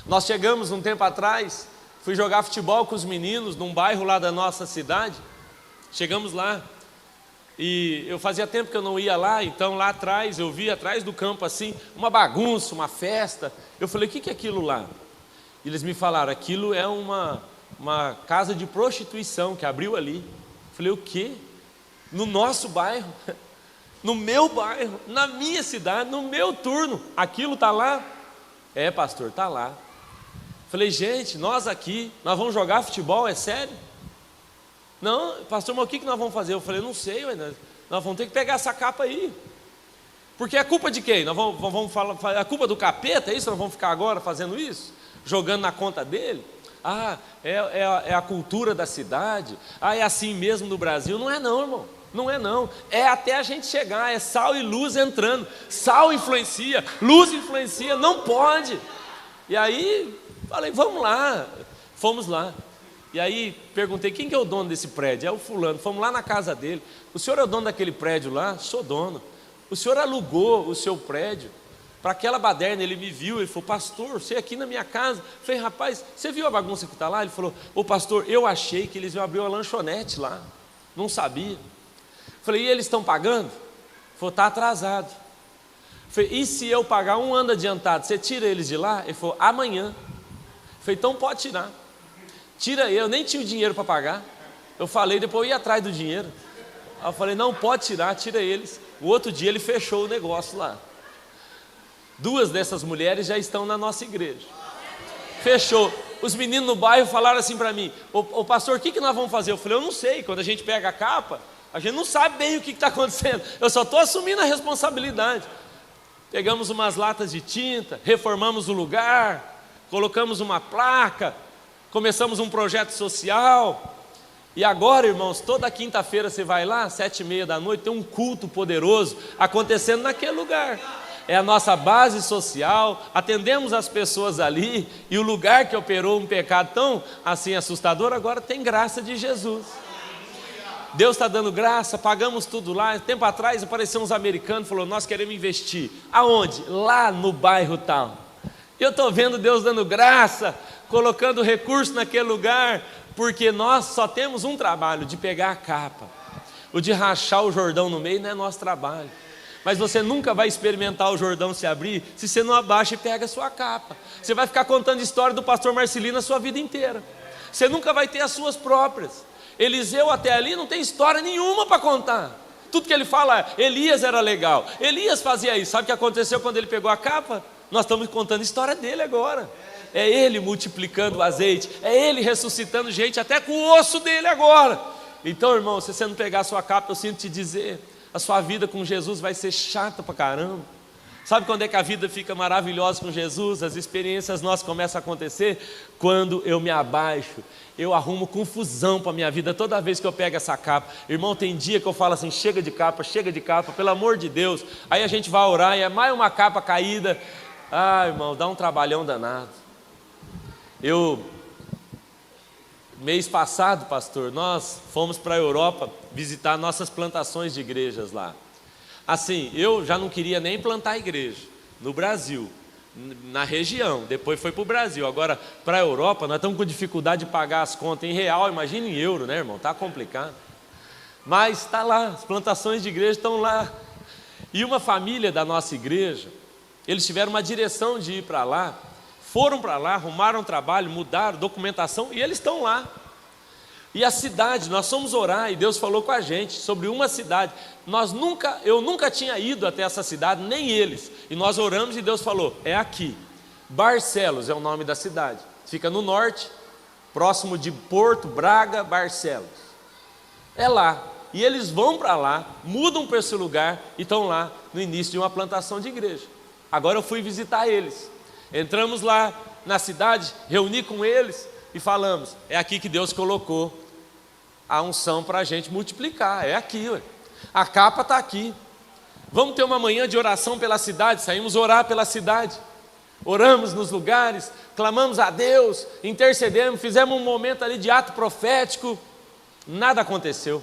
Nós chegamos um tempo atrás, fui jogar futebol com os meninos num bairro lá da nossa cidade. Chegamos lá e eu fazia tempo que eu não ia lá, então lá atrás, eu vi atrás do campo assim, uma bagunça, uma festa. Eu falei, o que é aquilo lá? E eles me falaram, aquilo é uma casa de prostituição que abriu ali. Eu falei, o quê? No nosso bairro? No meu bairro, na minha cidade, no meu turno, aquilo está lá? É, pastor, está lá. Falei, gente, nós aqui, nós vamos jogar futebol, é sério? Não, pastor, mas o que nós vamos fazer? Eu falei, não sei, nós vamos ter que pegar essa capa aí. Porque é culpa de quem? Nós vamos falar, é culpa do capeta, é isso? Nós vamos ficar agora fazendo isso? Jogando na conta dele? Ah, é a cultura da cidade? Ah, é assim mesmo no Brasil? Não é não, irmão. Não é não, é até a gente chegar, é sal e luz entrando. Sal influencia, luz influencia, não pode. E aí, falei, vamos lá. Fomos lá. E aí, perguntei, quem que é o dono desse prédio? É o fulano. Fomos lá na casa dele. O senhor é o dono daquele prédio lá? Sou dono. O senhor alugou o seu prédio para aquela baderna? Ele me viu, ele falou, pastor, você aqui na minha casa? Eu falei, rapaz, você viu a bagunça que está lá? Ele falou, ô pastor, eu achei que eles iam abrir uma lanchonete lá. Não sabia. Falei, e eles estão pagando? Ele falou, está atrasado. Falei, e se eu pagar um ano adiantado, você tira eles de lá? Ele falou, amanhã. Falei, então pode tirar. Tira eu nem tinha o dinheiro para pagar. Eu falei, depois eu ia atrás do dinheiro. Aí eu falei, não, pode tirar, tira eles. O outro dia ele fechou o negócio lá. 2 dessas mulheres já estão na nossa igreja. Fechou. Os meninos no bairro falaram assim para mim, ô pastor, o que nós vamos fazer? Eu falei, eu não sei, quando a gente pega a capa, a gente não sabe bem o que está acontecendo. Eu só estou assumindo a responsabilidade. Pegamos umas latas de tinta, reformamos o lugar, colocamos uma placa, começamos um projeto social. E agora, irmãos, toda quinta-feira você vai lá, 7h30 da noite, tem um culto poderoso acontecendo naquele lugar. É a nossa base social, atendemos as pessoas ali, e o lugar que operou um pecado tão assim assustador, agora tem graça de Jesus. Deus está dando graça, pagamos tudo lá. Tempo atrás apareceu uns americanos, falou, nós queremos investir. Aonde? Lá no bairro tal. Eu estou vendo Deus dando graça, colocando recurso naquele lugar, porque nós só temos um trabalho, de pegar a capa. O de rachar o Jordão no meio não é nosso trabalho. Mas você nunca vai experimentar o Jordão se abrir se você não abaixa e pega a sua capa. Você vai ficar contando história do pastor Marcelino a sua vida inteira. Você nunca vai ter as suas próprias. Eliseu até ali não tem história nenhuma para contar. Tudo que ele fala, Elias era legal, Elias fazia isso. Sabe o que aconteceu quando ele pegou a capa? Nós estamos contando a história dele agora. É ele multiplicando o azeite, é ele ressuscitando gente até com o osso dele agora. Então, irmão, se você não pegar a sua capa, eu sinto te dizer, a sua vida com Jesus vai ser chata pra caramba. Sabe quando é que a vida fica maravilhosa com Jesus? As experiências nossas começam a acontecer quando eu me abaixo. Eu arrumo confusão para a minha vida toda vez que eu pego essa capa. Irmão, tem dia que eu falo assim, chega de capa, pelo amor de Deus. Aí a gente vai orar e é mais uma capa caída. Ah, irmão, dá um trabalhão danado. Mês passado, pastor, nós fomos para a Europa visitar nossas plantações de igrejas lá. Assim, eu já não queria nem plantar igreja no Brasil, na região, depois foi para o Brasil. Agora, para a Europa, nós estamos com dificuldade de pagar as contas em real, imagina em euro, né, irmão? Está complicado. Mas está lá, as plantações de igreja estão lá. E uma família da nossa igreja, eles tiveram uma direção de ir para lá, foram para lá, arrumaram trabalho, mudaram documentação e eles estão lá. E a cidade, nós fomos orar e Deus falou com a gente sobre uma cidade. Eu nunca tinha ido até essa cidade, nem eles. E nós oramos e Deus falou, é aqui. Barcelos é o nome da cidade. Fica no norte, próximo de Porto, Braga, Barcelos. É lá. E eles vão para lá, mudam para esse lugar e estão lá no início de uma plantação de igreja. Agora eu fui visitar eles. Entramos lá na cidade, reuni com eles e falamos, é aqui que Deus colocou a unção para a gente multiplicar, é aqui, ué. A capa está aqui. Vamos ter uma manhã de oração pela cidade. Saímos orar pela cidade, oramos nos lugares, clamamos a Deus, intercedemos, fizemos um momento ali de ato profético. Nada aconteceu,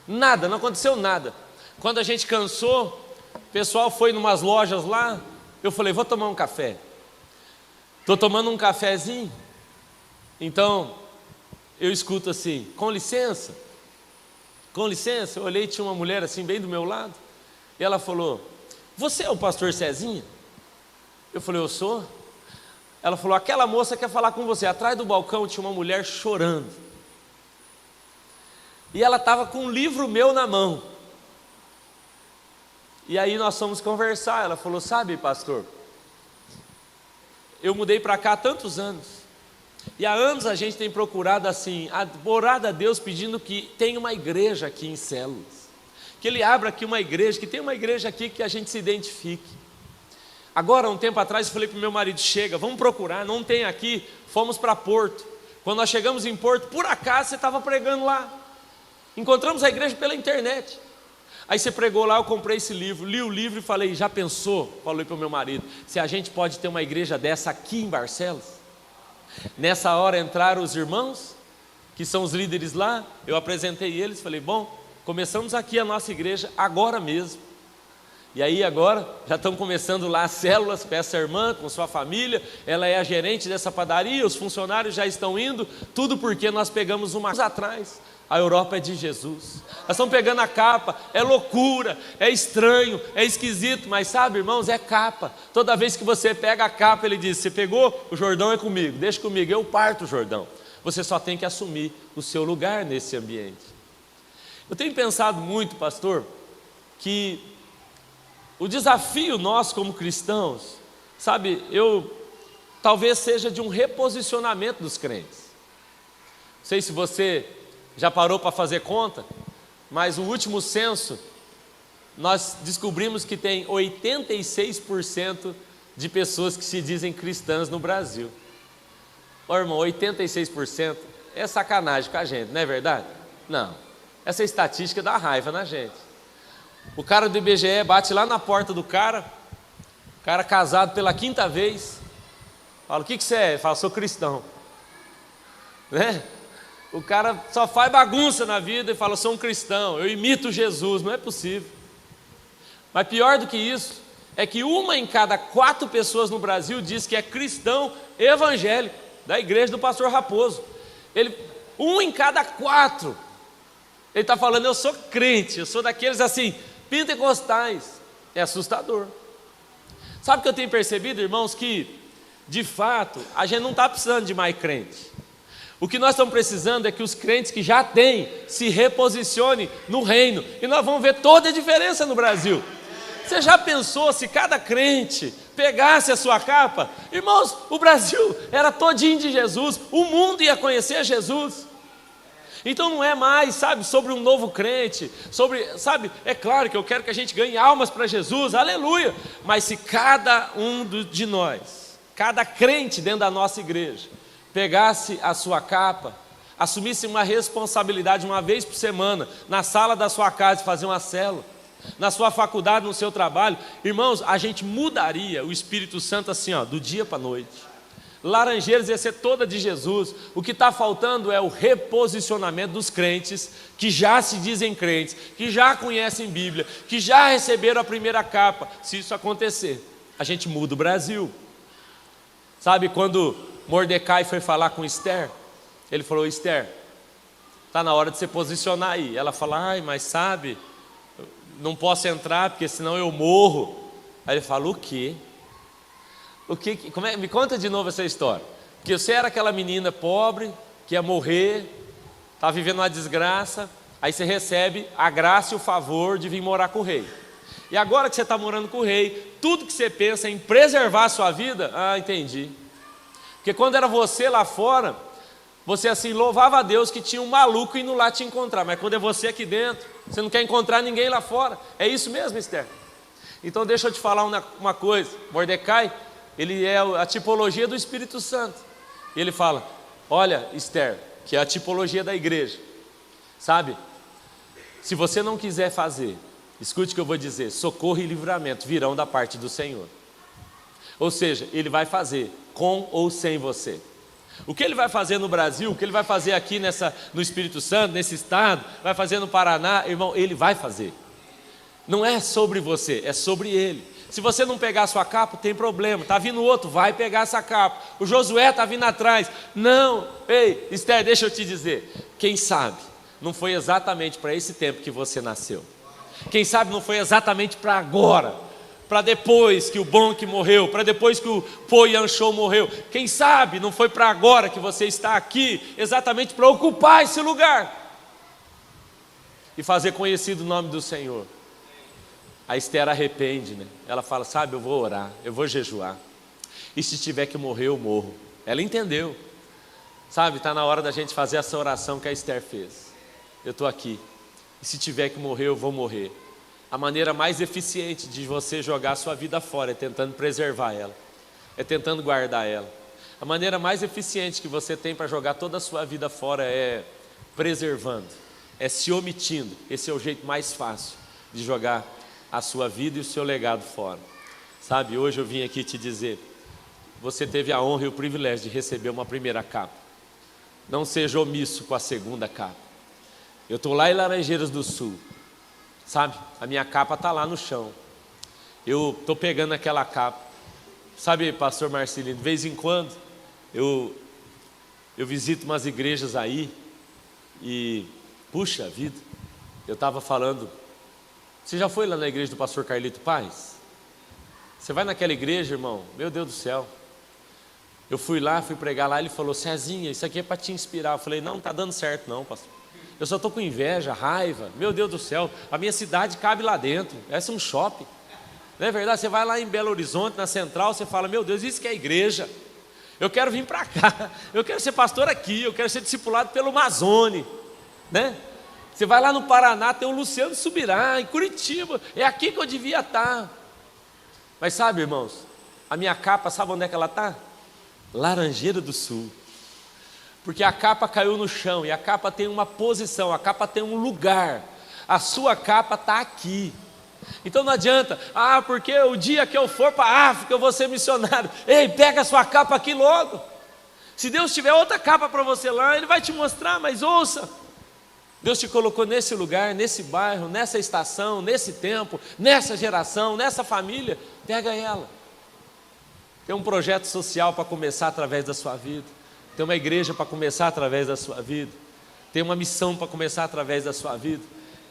nada, não aconteceu nada. Quando a gente cansou, o pessoal foi em umas lojas lá, eu falei, vou tomar um café. Estou tomando um cafezinho, então eu escuto assim, com licença, eu olhei e tinha uma mulher assim bem do meu lado, e ela falou, você é o pastor Cezinha? Eu falei, eu sou. Ela falou, aquela moça quer falar com você. Atrás do balcão tinha uma mulher chorando, e ela estava com um livro meu na mão, e aí nós fomos conversar. Ela falou, sabe, pastor, eu mudei para cá há tantos anos, e há anos a gente tem procurado assim, orado a Deus pedindo que tenha uma igreja aqui em Células, que Ele abra aqui uma igreja, que tenha uma igreja aqui que a gente se identifique. Agora, um tempo atrás, eu falei para o meu marido, chega, vamos procurar, não tem aqui. Fomos para Porto. Quando nós chegamos em Porto, por acaso você estava pregando lá, encontramos a igreja pela internet. Aí você pregou lá, eu comprei esse livro, li o livro e falei, já pensou? Falei para o meu marido, se a gente pode ter uma igreja dessa aqui em Barcelos? Nessa hora entraram os irmãos, que são os líderes lá, eu apresentei eles, falei, bom, começamos aqui a nossa igreja agora mesmo. E aí agora, já estão começando lá as células com essa irmã, com sua família, ela é a gerente dessa padaria, os funcionários já estão indo, tudo porque nós pegamos uma coisa atrás. A Europa é de Jesus. Nós estamos pegando a capa, é loucura, é estranho, é esquisito, mas sabe, irmãos, é capa. Toda vez que você pega a capa, ele diz, você pegou? O Jordão é comigo, deixa comigo, eu parto o Jordão. Você só tem que assumir o seu lugar nesse ambiente. Eu tenho pensado muito, pastor, que o desafio nosso como cristãos, sabe, talvez seja de um reposicionamento dos crentes. Não sei se você já parou para fazer conta, mas o último censo, nós descobrimos que tem 86% de pessoas que se dizem cristãs no Brasil. Ô irmão, 86% é sacanagem com a gente, não é verdade? Não, essa estatística dá raiva na gente. O cara do IBGE bate lá na porta do cara, o cara casado pela 5ª vez, fala, o que você é? Ele fala, sou cristão, né? O cara só faz bagunça na vida e fala, sou um cristão, eu imito Jesus. Não é possível. Mas pior do que isso, é que 1 em cada 4 pessoas no Brasil diz que é cristão evangélico, da igreja do pastor Raposo. 1 em cada 4, ele está falando, eu sou crente, eu sou daqueles assim, pentecostais. É assustador. Sabe o que eu tenho percebido, irmãos? Que, de fato, a gente não está precisando de mais crente. O que nós estamos precisando é que os crentes que já têm se reposicionem no reino. E nós vamos ver toda a diferença no Brasil. Você já pensou se cada crente pegasse a sua capa? Irmãos, o Brasil era todinho de Jesus. O mundo ia conhecer Jesus. Então não é mais, sabe, sobre um novo crente, é claro que eu quero que a gente ganhe almas para Jesus, aleluia. Mas se cada um de nós, cada crente dentro da nossa igreja, pegasse a sua capa, assumisse uma responsabilidade uma vez por semana, na sala da sua casa, fazer uma célula, na sua faculdade, no seu trabalho, irmãos, a gente mudaria o Espírito Santo assim, ó, do dia para a noite. Laranjeiras ia ser toda de Jesus. O que está faltando é o reposicionamento dos crentes, que já se dizem crentes, que já conhecem Bíblia, que já receberam a primeira capa. Se isso acontecer, a gente muda o Brasil. Sabe quando Mordecai foi falar com Esther, ele falou, Esther, está na hora de se posicionar aí. Ela fala, ai, mas sabe, não posso entrar porque senão eu morro. Aí ele fala, o quê? Me conta de novo essa história. Porque você era aquela menina pobre, que ia morrer, estava vivendo uma desgraça, aí você recebe a graça e o favor de vir morar com o rei. E agora que você está morando com o rei, tudo que você pensa em preservar a sua vida, entendi. Porque quando era você lá fora, você assim louvava a Deus que tinha um maluco indo lá te encontrar, mas quando é você aqui dentro, você não quer encontrar ninguém lá fora. É isso mesmo, Esther? Então deixa eu te falar uma coisa. Mordecai, ele é a tipologia do Espírito Santo. E ele fala, olha, Esther, que é a tipologia da igreja, sabe? Se você não quiser fazer, escute o que eu vou dizer, socorro e livramento virão da parte do Senhor. Ou seja, Ele vai fazer com ou sem você. O que Ele vai fazer no Brasil, o que Ele vai fazer aqui no Espírito Santo, nesse estado, vai fazer no Paraná, irmão, Ele vai fazer. Não é sobre você, é sobre Ele. Se você não pegar a sua capa, tem problema. Está vindo outro, vai pegar essa capa. O Josué está vindo atrás. Não, ei, Esther, deixa eu te dizer. Quem sabe não foi exatamente para esse tempo que você nasceu. Quem sabe não foi exatamente para agora, para depois que o Bonk morreu, para depois que o Po Yanshow morreu. Quem sabe não foi para agora que você está aqui, exatamente para ocupar esse lugar e fazer conhecido o nome do Senhor. A Esther arrepende, né? Ela fala, sabe, eu vou orar, eu vou jejuar, e se tiver que morrer, eu morro. Ela entendeu, sabe, está na hora da gente fazer essa oração que a Esther fez. Eu estou aqui, e se tiver que morrer, eu vou morrer. A maneira mais eficiente de você jogar a sua vida fora é tentando preservar ela, é tentando guardar ela. A maneira mais eficiente que você tem para jogar toda a sua vida fora é preservando, é se omitindo. Esse é o jeito mais fácil de jogar a sua vida e o seu legado fora. Sabe, hoje eu vim aqui te dizer, você teve a honra e o privilégio de receber uma primeira capa. Não seja omisso com a segunda capa. Eu estou lá em Laranjeiras do Sul, sabe, a minha capa está lá no chão. Eu estou pegando aquela capa. Sabe, pastor Marcelino, de vez em quando eu visito umas igrejas aí e, puxa vida, eu estava falando, você já foi lá na igreja do pastor Carlito Paz? Você vai naquela igreja, irmão? Meu Deus do céu. Eu fui lá, fui pregar lá, ele falou, Cezinha, isso aqui é para te inspirar. Eu falei, não está dando certo não, pastor. Eu só estou com inveja, raiva, meu Deus do céu, a minha cidade cabe lá dentro, essa é um shopping. Não é verdade? Você vai lá em Belo Horizonte, na Central, você fala, meu Deus, isso que é igreja. Eu quero vir para cá, eu quero ser pastor aqui, eu quero ser discipulado pelo Amazônia, né? Você vai lá no Paraná, tem o Luciano Subirá, em Curitiba, é aqui que eu devia estar. Mas sabe, irmãos, a minha capa, sabe onde é que ela está? Laranjeira do Sul. Porque a capa caiu no chão, e a capa tem uma posição, a capa tem um lugar. A sua capa está aqui. Então não adianta, porque o dia que eu for para a África eu vou ser missionário. Ei, pega a sua capa aqui logo. Se Deus tiver outra capa para você lá, Ele vai te mostrar, mas ouça. Deus te colocou nesse lugar, nesse bairro, nessa estação, nesse tempo, nessa geração, nessa família, pega ela. Tem um projeto social para começar através da sua vida. Tem uma igreja para começar através da sua vida. Tem uma missão para começar através da sua vida.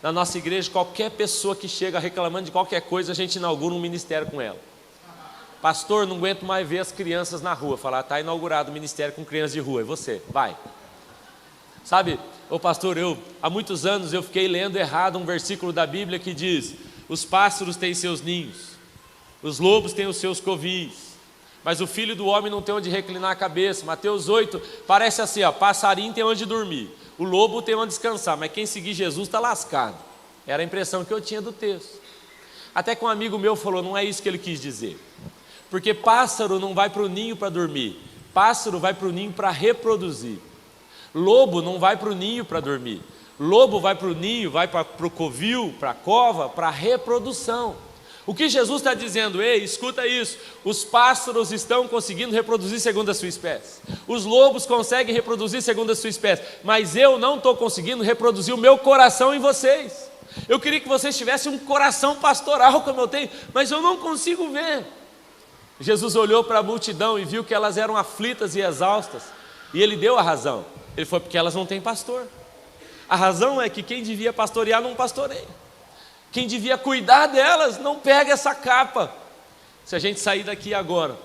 Na nossa igreja, qualquer pessoa que chega reclamando de qualquer coisa, a gente inaugura um ministério com ela. Pastor, não aguento mais ver as crianças na rua. Falar, está inaugurado o ministério com crianças de rua. É você, vai. Sabe, pastor, há muitos anos eu fiquei lendo errado um versículo da Bíblia que diz, os pássaros têm seus ninhos, os lobos têm os seus covis, mas o filho do homem não tem onde reclinar a cabeça. Mateus 8, parece assim, passarinho tem onde dormir, o lobo tem onde descansar, mas quem seguir Jesus está lascado. Era a impressão que eu tinha do texto. Até que um amigo meu falou, não é isso que ele quis dizer. Porque pássaro não vai para o ninho para dormir, pássaro vai para o ninho para reproduzir. Lobo não vai para o ninho para dormir, lobo vai para o ninho, vai para o covil, para a cova, para a reprodução. O que Jesus está dizendo, ei, escuta isso, os pássaros estão conseguindo reproduzir segundo a sua espécie, os lobos conseguem reproduzir segundo a sua espécie, mas eu não estou conseguindo reproduzir o meu coração em vocês. Eu queria que vocês tivessem um coração pastoral como eu tenho, mas eu não consigo ver. Jesus olhou para a multidão e viu que elas eram aflitas e exaustas, e Ele deu a razão. Ele foi porque elas não têm pastor. A razão é que quem devia pastorear não pastoreia. Quem devia cuidar delas não pega essa capa. Se a gente sair daqui agora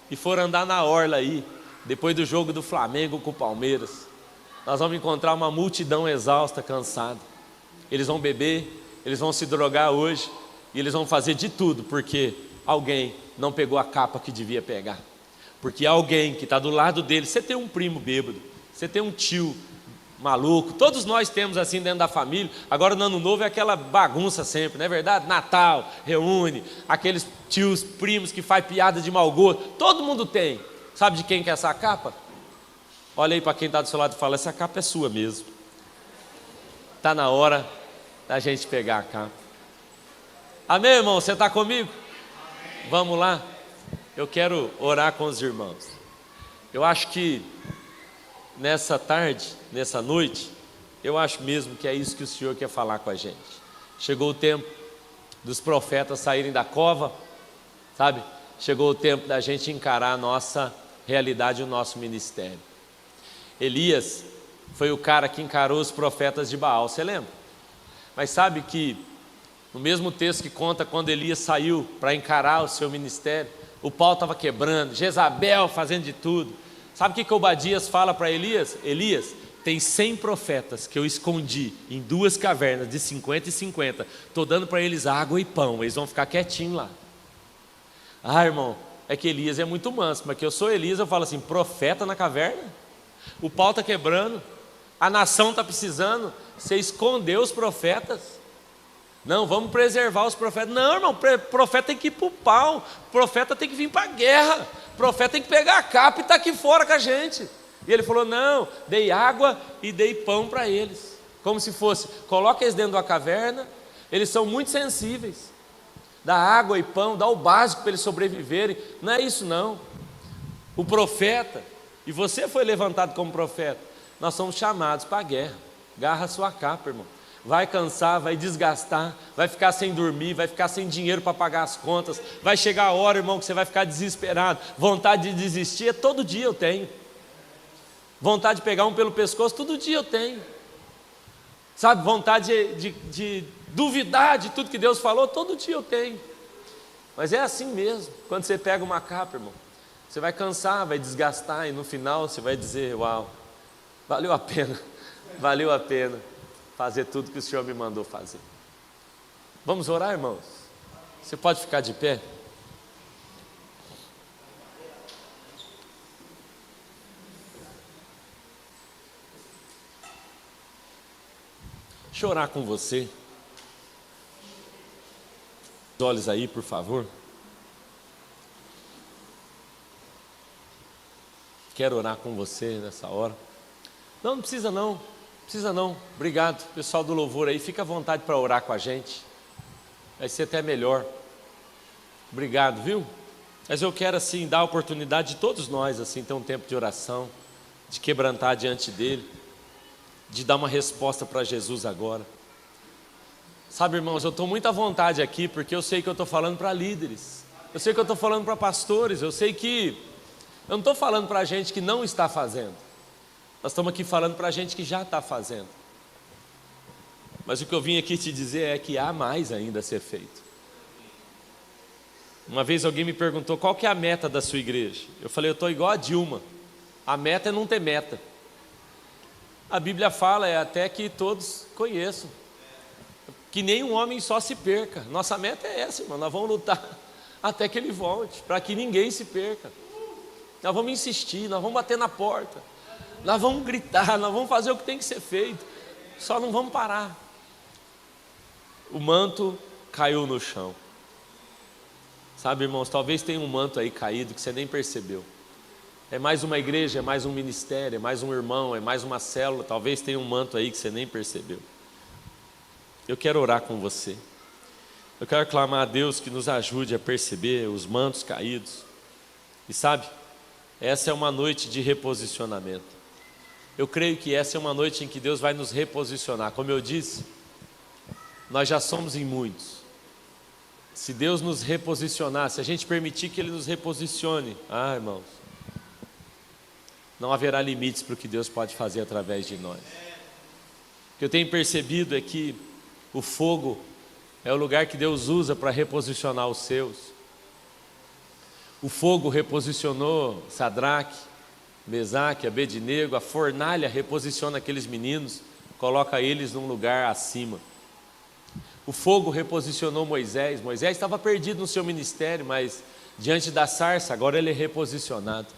e for andar na orla aí, depois do jogo do Flamengo com o Palmeiras, nós vamos encontrar uma multidão exausta, cansada. Eles vão beber, eles vão se drogar hoje, e eles vão fazer de tudo, porque alguém não pegou a capa que devia pegar. Porque alguém que está do lado dele, você tem um primo bêbado, você tem um tio maluco, todos nós temos assim dentro da família. Agora no ano novo é aquela bagunça sempre, não é verdade? Natal, reúne, aqueles tios, primos que faz piada de mau gosto, todo mundo tem. Sabe de quem que é essa capa? Olha aí para quem está do seu lado e fala, essa capa é sua mesmo. Está na hora da gente pegar a capa. Amém, irmão? Você está comigo? Amém. Vamos lá? Eu quero orar com os irmãos. Eu acho que nessa tarde, nessa noite, eu acho mesmo que é isso que o Senhor quer falar com a gente. Chegou o tempo dos profetas saírem da cova Sabe? Chegou o tempo da gente encarar a nossa realidade, o nosso ministério. Elias foi o cara que encarou os profetas de Baal, você lembra? Mas sabe que no mesmo texto que conta quando Elias saiu para encarar o seu ministério, o pau estava quebrando, Jezabel fazendo de tudo. Sabe o que Obadias fala para Elias? Elias, tem 100 profetas que eu escondi em 2 cavernas de 50 e 50. Estou dando para eles água e pão, eles vão ficar quietinhos lá. Ah, irmão, é que Elias é muito manso, mas que eu sou Elias, eu falo assim, profeta na caverna? O pau está quebrando, a nação está precisando, você escondeu os profetas? Não, vamos preservar os profetas. Não, irmão, profeta tem que ir para o pau, profeta tem que vir para a guerra, profeta tem que pegar a capa e estar aqui fora com a gente. E ele falou, não, dei água e dei pão para eles, como se fosse, coloca eles dentro da caverna, eles são muito sensíveis, dá água e pão, dá o básico para eles sobreviverem. Não é isso não. O profeta, e você foi levantado como profeta, nós somos chamados para a guerra. Garra a sua capa, irmão. Vai cansar, vai desgastar, vai ficar sem dormir, vai ficar sem dinheiro para pagar as contas, vai chegar a hora, irmão, que você vai ficar desesperado, vontade de desistir, todo dia eu tenho. Vontade de pegar um pelo pescoço, todo dia eu tenho. Sabe, vontade de duvidar de tudo que Deus falou, todo dia eu tenho. Mas é assim mesmo, quando você pega uma capa, irmão, você vai cansar, vai desgastar, e no final você vai dizer, uau, valeu a pena fazer tudo que o Senhor me mandou fazer. Vamos orar, irmãos? Você pode ficar de pé? Deixa eu orar com você. Os olhos aí, por favor. Quero orar com você nessa hora. Não precisa não. Obrigado, pessoal do louvor aí, fica à vontade para orar com a gente. Vai ser até melhor. Obrigado, viu? Mas eu quero assim dar a oportunidade de todos nós assim ter um tempo de oração, de quebrantar diante dele, de dar uma resposta para Jesus agora. Sabe, irmãos, eu estou muito à vontade aqui, porque eu sei que eu estou falando para líderes, eu sei que eu estou falando para pastores, eu sei que eu não estou falando para gente que não está fazendo, nós estamos aqui falando para gente que já está fazendo. Mas o que eu vim aqui te dizer é que há mais ainda a ser feito. Uma vez alguém me perguntou qual que é a meta da sua igreja. Eu falei, eu estou igual a Dilma, a meta é não ter meta. A Bíblia fala, é até que todos conheçam, que nenhum homem só se perca. Nossa meta é essa, irmão, nós vamos lutar até que ele volte, para que ninguém se perca. Nós vamos insistir, nós vamos bater na porta, nós vamos gritar, nós vamos fazer o que tem que ser feito, só não vamos parar. O manto caiu no chão. Sabe, irmãos, talvez tenha um manto aí caído que você nem percebeu. É mais uma igreja, é mais um ministério, é mais um irmão, é mais uma célula. Talvez tenha um manto aí que você nem percebeu. Eu quero orar com você. Eu quero clamar a Deus que nos ajude a perceber os mantos caídos. E sabe, essa é uma noite de reposicionamento. Eu creio que essa é uma noite em que Deus vai nos reposicionar. Como eu disse, nós já somos em muitos. Se Deus nos reposicionar, se a gente permitir que Ele nos reposicione, irmãos, não haverá limites para o que Deus pode fazer através de nós. O que eu tenho percebido é que o fogo é o lugar que Deus usa para reposicionar os seus. O fogo reposicionou Sadraque, Mesaque, Abednego, a fornalha reposiciona aqueles meninos, coloca eles num lugar acima. O fogo reposicionou Moisés. Moisés estava perdido no seu ministério, mas diante da sarça, agora ele é reposicionado.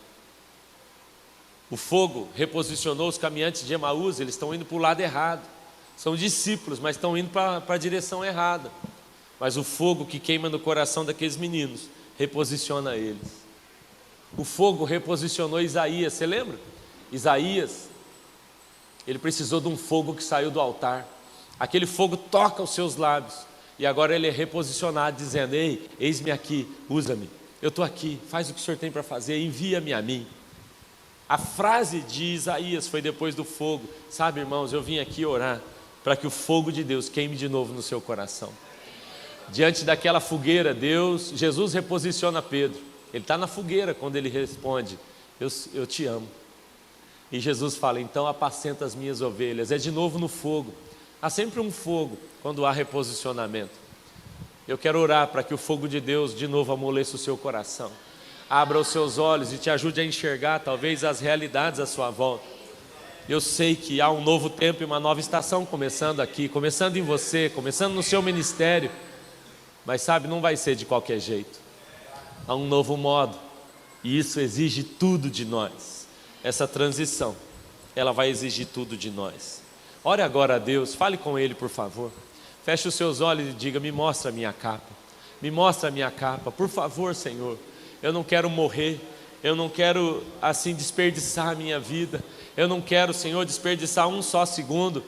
O fogo reposicionou os caminhantes de Emaús, eles estão indo para o lado errado. São discípulos, mas estão indo para a direção errada. Mas o fogo que queima no coração daqueles meninos reposiciona eles. O fogo reposicionou Isaías, você lembra? Isaías, ele precisou de um fogo que saiu do altar. Aquele fogo toca os seus lábios. E agora ele é reposicionado, dizendo, ei, eis-me aqui, usa-me. Eu estou aqui, faz o que o Senhor tem para fazer, envia-me a mim. A frase de Isaías foi depois do fogo. Sabe, irmãos, eu vim aqui orar para que o fogo de Deus queime de novo no seu coração. Diante daquela fogueira, Jesus reposiciona Pedro. Ele está na fogueira quando ele responde: eu te amo. E Jesus fala: então apacenta as minhas ovelhas. É de novo no fogo. Há sempre um fogo quando há reposicionamento. Eu quero orar para que o fogo de Deus de novo amoleça o seu coração, abra os seus olhos e te ajude a enxergar talvez as realidades à sua volta. Eu sei que há um novo tempo e uma nova estação começando aqui, começando em você, começando no seu ministério. Mas sabe, não vai ser de qualquer jeito. Há um novo modo, e isso exige tudo de nós. Essa transição, ela vai exigir tudo de nós. Ore agora a Deus, fale com Ele, por favor. Feche os seus olhos e diga: me mostra a minha capa. Me mostra a minha capa, por favor, Senhor. Eu não quero morrer, eu não quero assim desperdiçar a minha vida. Eu não quero, Senhor, desperdiçar um só segundo.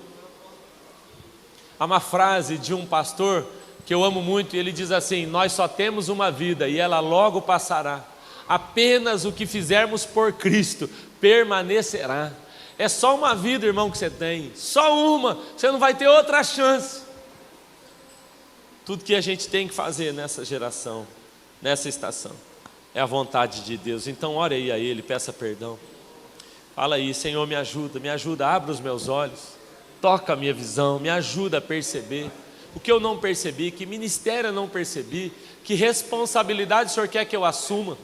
Há uma frase de um pastor que eu amo muito, e ele diz assim: nós só temos uma vida e ela logo passará. Apenas o que fizermos por Cristo permanecerá. É só uma vida, irmão, que você tem, só uma, você não vai ter outra chance. Tudo que a gente tem que fazer nessa geração, nessa estação, é a vontade de Deus. Então ore aí a Ele, peça perdão. Fala aí: Senhor, me ajuda, abre os meus olhos, toca a minha visão, me ajuda a perceber o que eu não percebi, que ministério eu não percebi, que responsabilidade o Senhor quer que eu assuma.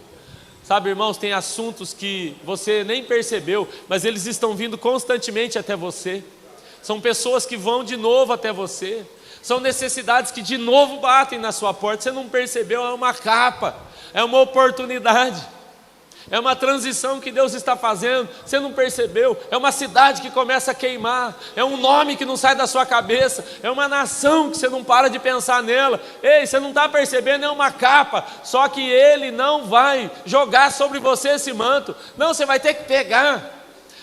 Sabe, irmãos, tem assuntos que você nem percebeu, mas eles estão vindo constantemente até você. São pessoas que vão de novo até você. São necessidades que de novo batem na sua porta. Você não percebeu, é uma capa, é uma oportunidade. É uma transição que Deus está fazendo, você não percebeu. É uma cidade que começa a queimar, é um nome que não sai da sua cabeça, é uma nação que você não para de pensar nela. Ei, você não está percebendo, é uma capa. Só que Ele não vai jogar sobre você esse manto. Não, você vai ter que pegar.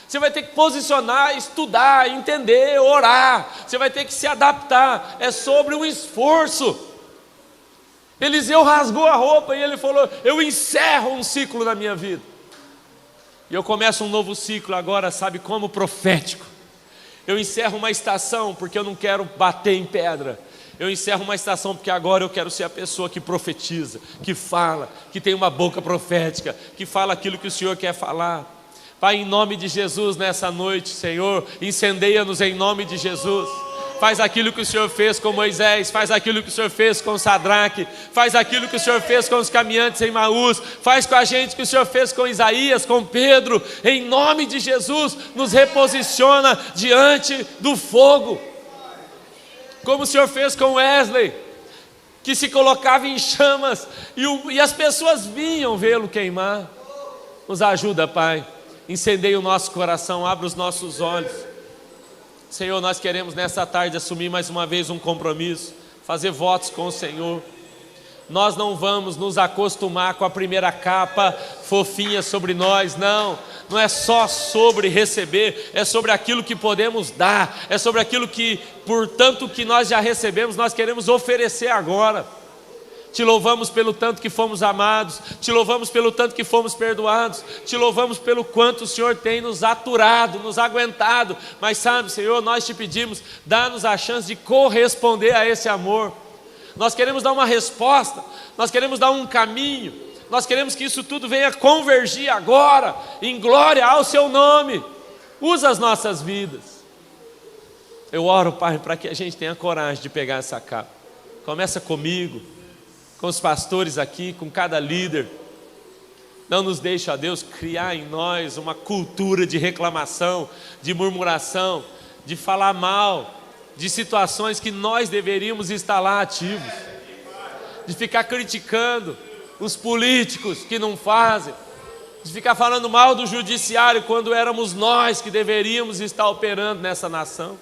Você vai ter que posicionar, estudar, entender, orar. Você vai ter que se adaptar. É sobre um esforço. Eliseu rasgou a roupa e ele falou: eu encerro um ciclo na minha vida. E eu começo um novo ciclo agora, sabe como? Profético. Eu encerro uma estação porque eu não quero bater em pedra. Eu encerro uma estação porque agora eu quero ser a pessoa que profetiza, que fala, que tem uma boca profética, que fala aquilo que o Senhor quer falar. Pai, em nome de Jesus, nessa noite, Senhor, incendeia-nos em nome de Jesus. Faz aquilo que o Senhor fez com Moisés, faz aquilo que o Senhor fez com Sadraque, faz aquilo que o Senhor fez com os caminhantes em Emaús, faz com a gente o que o Senhor fez com Isaías, com Pedro. Em nome de Jesus, nos reposiciona diante do fogo, como o Senhor fez com Wesley, que se colocava em chamas e as pessoas vinham vê-lo queimar. Nos ajuda, Pai, incendeia o nosso coração, abre os nossos olhos. Senhor, nós queremos nessa tarde assumir mais uma vez um compromisso, fazer votos com o Senhor. Nós não vamos nos acostumar com a primeira capa fofinha sobre nós, não é só sobre receber, é sobre aquilo que podemos dar, é sobre aquilo que, por tanto que nós já recebemos, nós queremos oferecer agora. Te louvamos pelo tanto que fomos amados, te louvamos pelo tanto que fomos perdoados, te louvamos pelo quanto o Senhor tem nos aturado, nos aguentado. Mas sabe, Senhor, nós te pedimos, dá-nos a chance de corresponder a esse amor. Nós queremos dar uma resposta, nós queremos dar um caminho, nós queremos que isso tudo venha convergir agora, em glória ao seu nome. Usa as nossas vidas. Eu oro, Pai, para que a gente tenha coragem de pegar essa capa. Começa comigo, com os pastores aqui, com cada líder. Não nos deixe, ó Deus, criar em nós uma cultura de reclamação, de murmuração, de falar mal, de situações que nós deveríamos estar lá ativos, de ficar criticando os políticos que não fazem, de ficar falando mal do judiciário quando éramos nós que deveríamos estar operando nessa nação.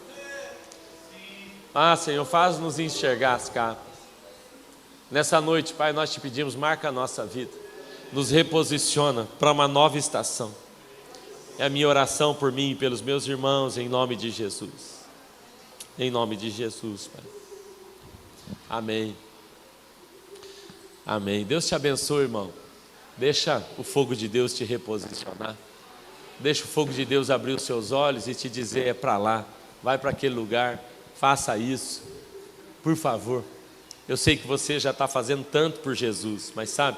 Ah, Senhor, faz-nos enxergar as capas. Nessa noite, Pai, nós te pedimos, marca a nossa vida, nos reposiciona para uma nova estação. É a minha oração por mim e pelos meus irmãos, em nome de Jesus. Em nome de Jesus, Pai. Amém. Amém. Deus te abençoe, irmão. Deixa o fogo de Deus te reposicionar. Deixa o fogo de Deus abrir os seus olhos e te dizer: é para lá, vai para aquele lugar, faça isso, por favor. Eu sei que você já está fazendo tanto por Jesus, mas sabe,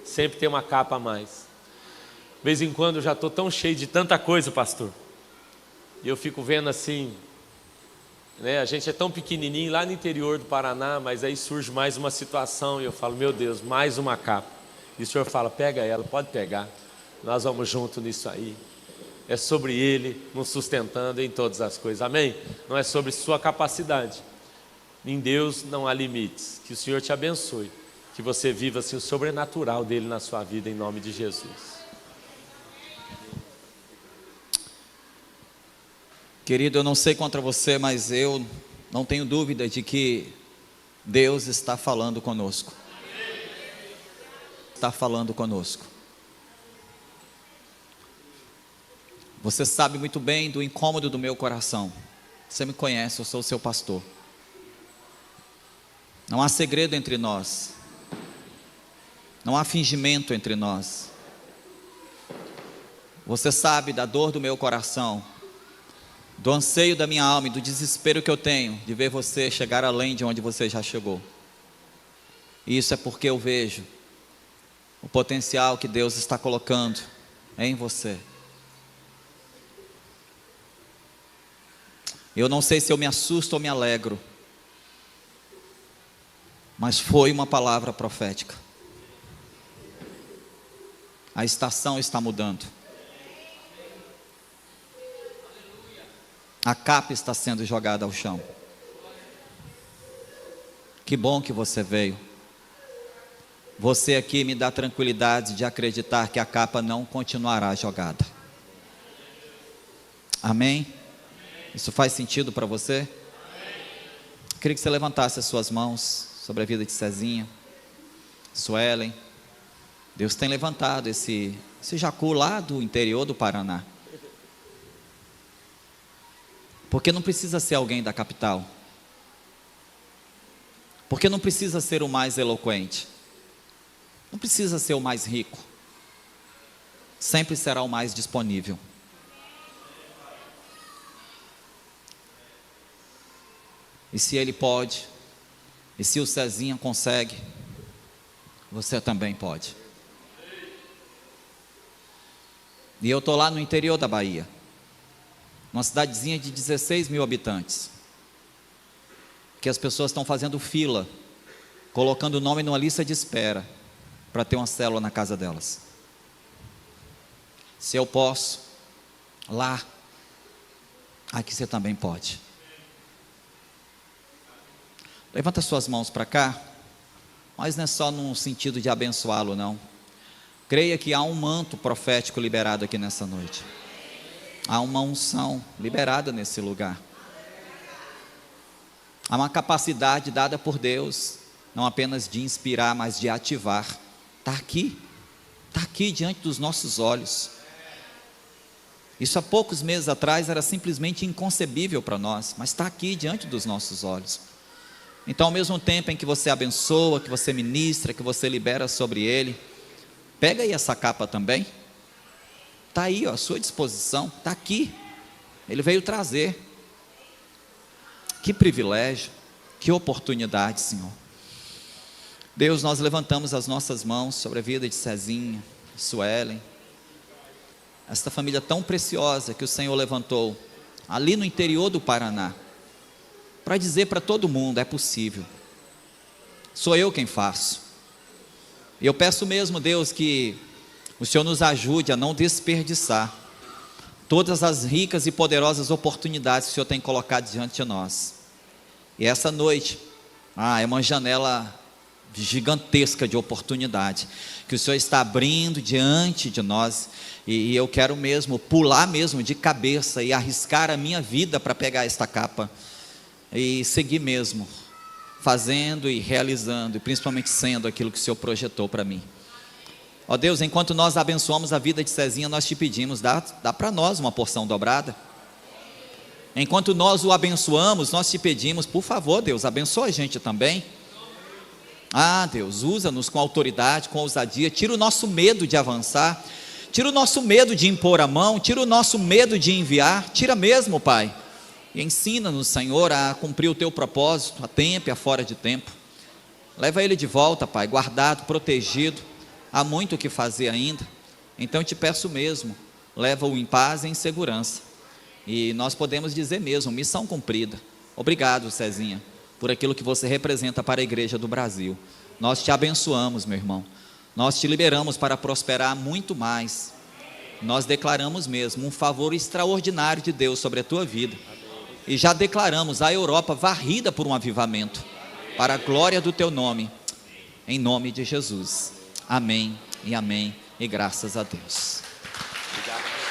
sempre tem uma capa a mais. De vez em quando eu já estou tão cheio de tanta coisa, pastor, e eu fico vendo assim, né? A gente é tão pequenininho lá no interior do Paraná, mas aí surge mais uma situação e eu falo, meu Deus, mais uma capa. E o Senhor fala, pega ela, pode pegar, nós vamos junto nisso aí. É sobre Ele nos sustentando em todas as coisas, amém? Não é sobre sua capacidade. Em Deus não há limites. Que o Senhor te abençoe, que você viva assim o sobrenatural dEle na sua vida, em nome de Jesus. Querido, eu não sei contra você, mas eu não tenho dúvida de que Deus está falando conosco. Está falando conosco. Você sabe muito bem do incômodo do meu coração. Você me conhece, eu sou o seu pastor. Não há segredo entre nós. Não há fingimento entre nós. Você sabe da dor do meu coração, do anseio da minha alma e do desespero que eu tenho de ver você chegar além de onde você já chegou. E isso é porque eu vejo o potencial que Deus está colocando em você. Eu não sei se eu me assusto ou me alegro, mas foi uma palavra profética. A estação está mudando. A capa está sendo jogada ao chão. Que bom que você veio. Você aqui me dá tranquilidade de acreditar que a capa não continuará jogada. Amém? Isso faz sentido para você? Queria que você levantasse as suas mãos sobre a vida de Cezinha, Suelen. Deus tem levantado esse jacu lá do interior do Paraná. Porque não precisa ser alguém da capital. Porque não precisa ser o mais eloquente. Não precisa ser o mais rico. Sempre será o mais disponível. E se ele pode, e se o Cezinha consegue, você também pode. E eu estou lá no interior da Bahia, uma cidadezinha de 16 mil habitantes, que as pessoas estão fazendo fila, colocando o nome numa lista de espera, para ter uma célula na casa delas. Se eu posso, lá, aqui você também pode. Levanta suas mãos para cá, mas não é só no sentido de abençoá-lo, não. Creia que há um manto profético liberado aqui nessa noite. Há uma unção liberada nesse lugar. Há uma capacidade dada por Deus, não apenas de inspirar, mas de ativar. Está aqui diante dos nossos olhos. Isso há poucos meses atrás era simplesmente inconcebível para nós, mas está aqui diante dos nossos olhos. Então, ao mesmo tempo em que você abençoa, que você ministra, que você libera sobre ele, pega aí essa capa também. Está aí, ó, à sua disposição, está aqui. Ele veio trazer. Que privilégio, que oportunidade, Senhor. Deus, nós levantamos as nossas mãos sobre a vida de Cezinha, Suelen, esta família tão preciosa que o Senhor levantou ali no interior do Paraná, para dizer para todo mundo: é possível, sou eu quem faço. E eu peço mesmo, Deus, que o Senhor nos ajude a não desperdiçar todas as ricas e poderosas oportunidades que o Senhor tem colocado diante de nós. E essa noite, é uma janela gigantesca de oportunidade que o Senhor está abrindo diante de nós, e eu quero mesmo pular mesmo de cabeça e arriscar a minha vida para pegar esta capa e seguir mesmo fazendo e realizando, e principalmente sendo aquilo que o Senhor projetou para mim. Ó Deus, enquanto nós abençoamos a vida de Cezinha, nós te pedimos, dá para nós uma porção dobrada. Enquanto nós o abençoamos, nós te pedimos, por favor, Deus, abençoa a gente também. Deus, usa-nos com autoridade, com ousadia, tira o nosso medo de avançar, tira o nosso medo de impor a mão, tira o nosso medo de enviar, tira mesmo, Pai, e ensina-nos, Senhor, a cumprir o teu propósito, a tempo e a fora de tempo. Leva ele de volta, Pai, guardado, protegido. Há muito o que fazer ainda. Então eu te peço mesmo, leva-o em paz e em segurança. E nós podemos dizer mesmo, missão cumprida. Obrigado, Cezinha, por aquilo que você representa para a igreja do Brasil. Nós te abençoamos, meu irmão. Nós te liberamos para prosperar muito mais. Nós declaramos mesmo um favor extraordinário de Deus sobre a tua vida. E já declaramos a Europa varrida por um avivamento, para a glória do teu nome, em nome de Jesus. Amém e amém, e graças a Deus. Obrigado.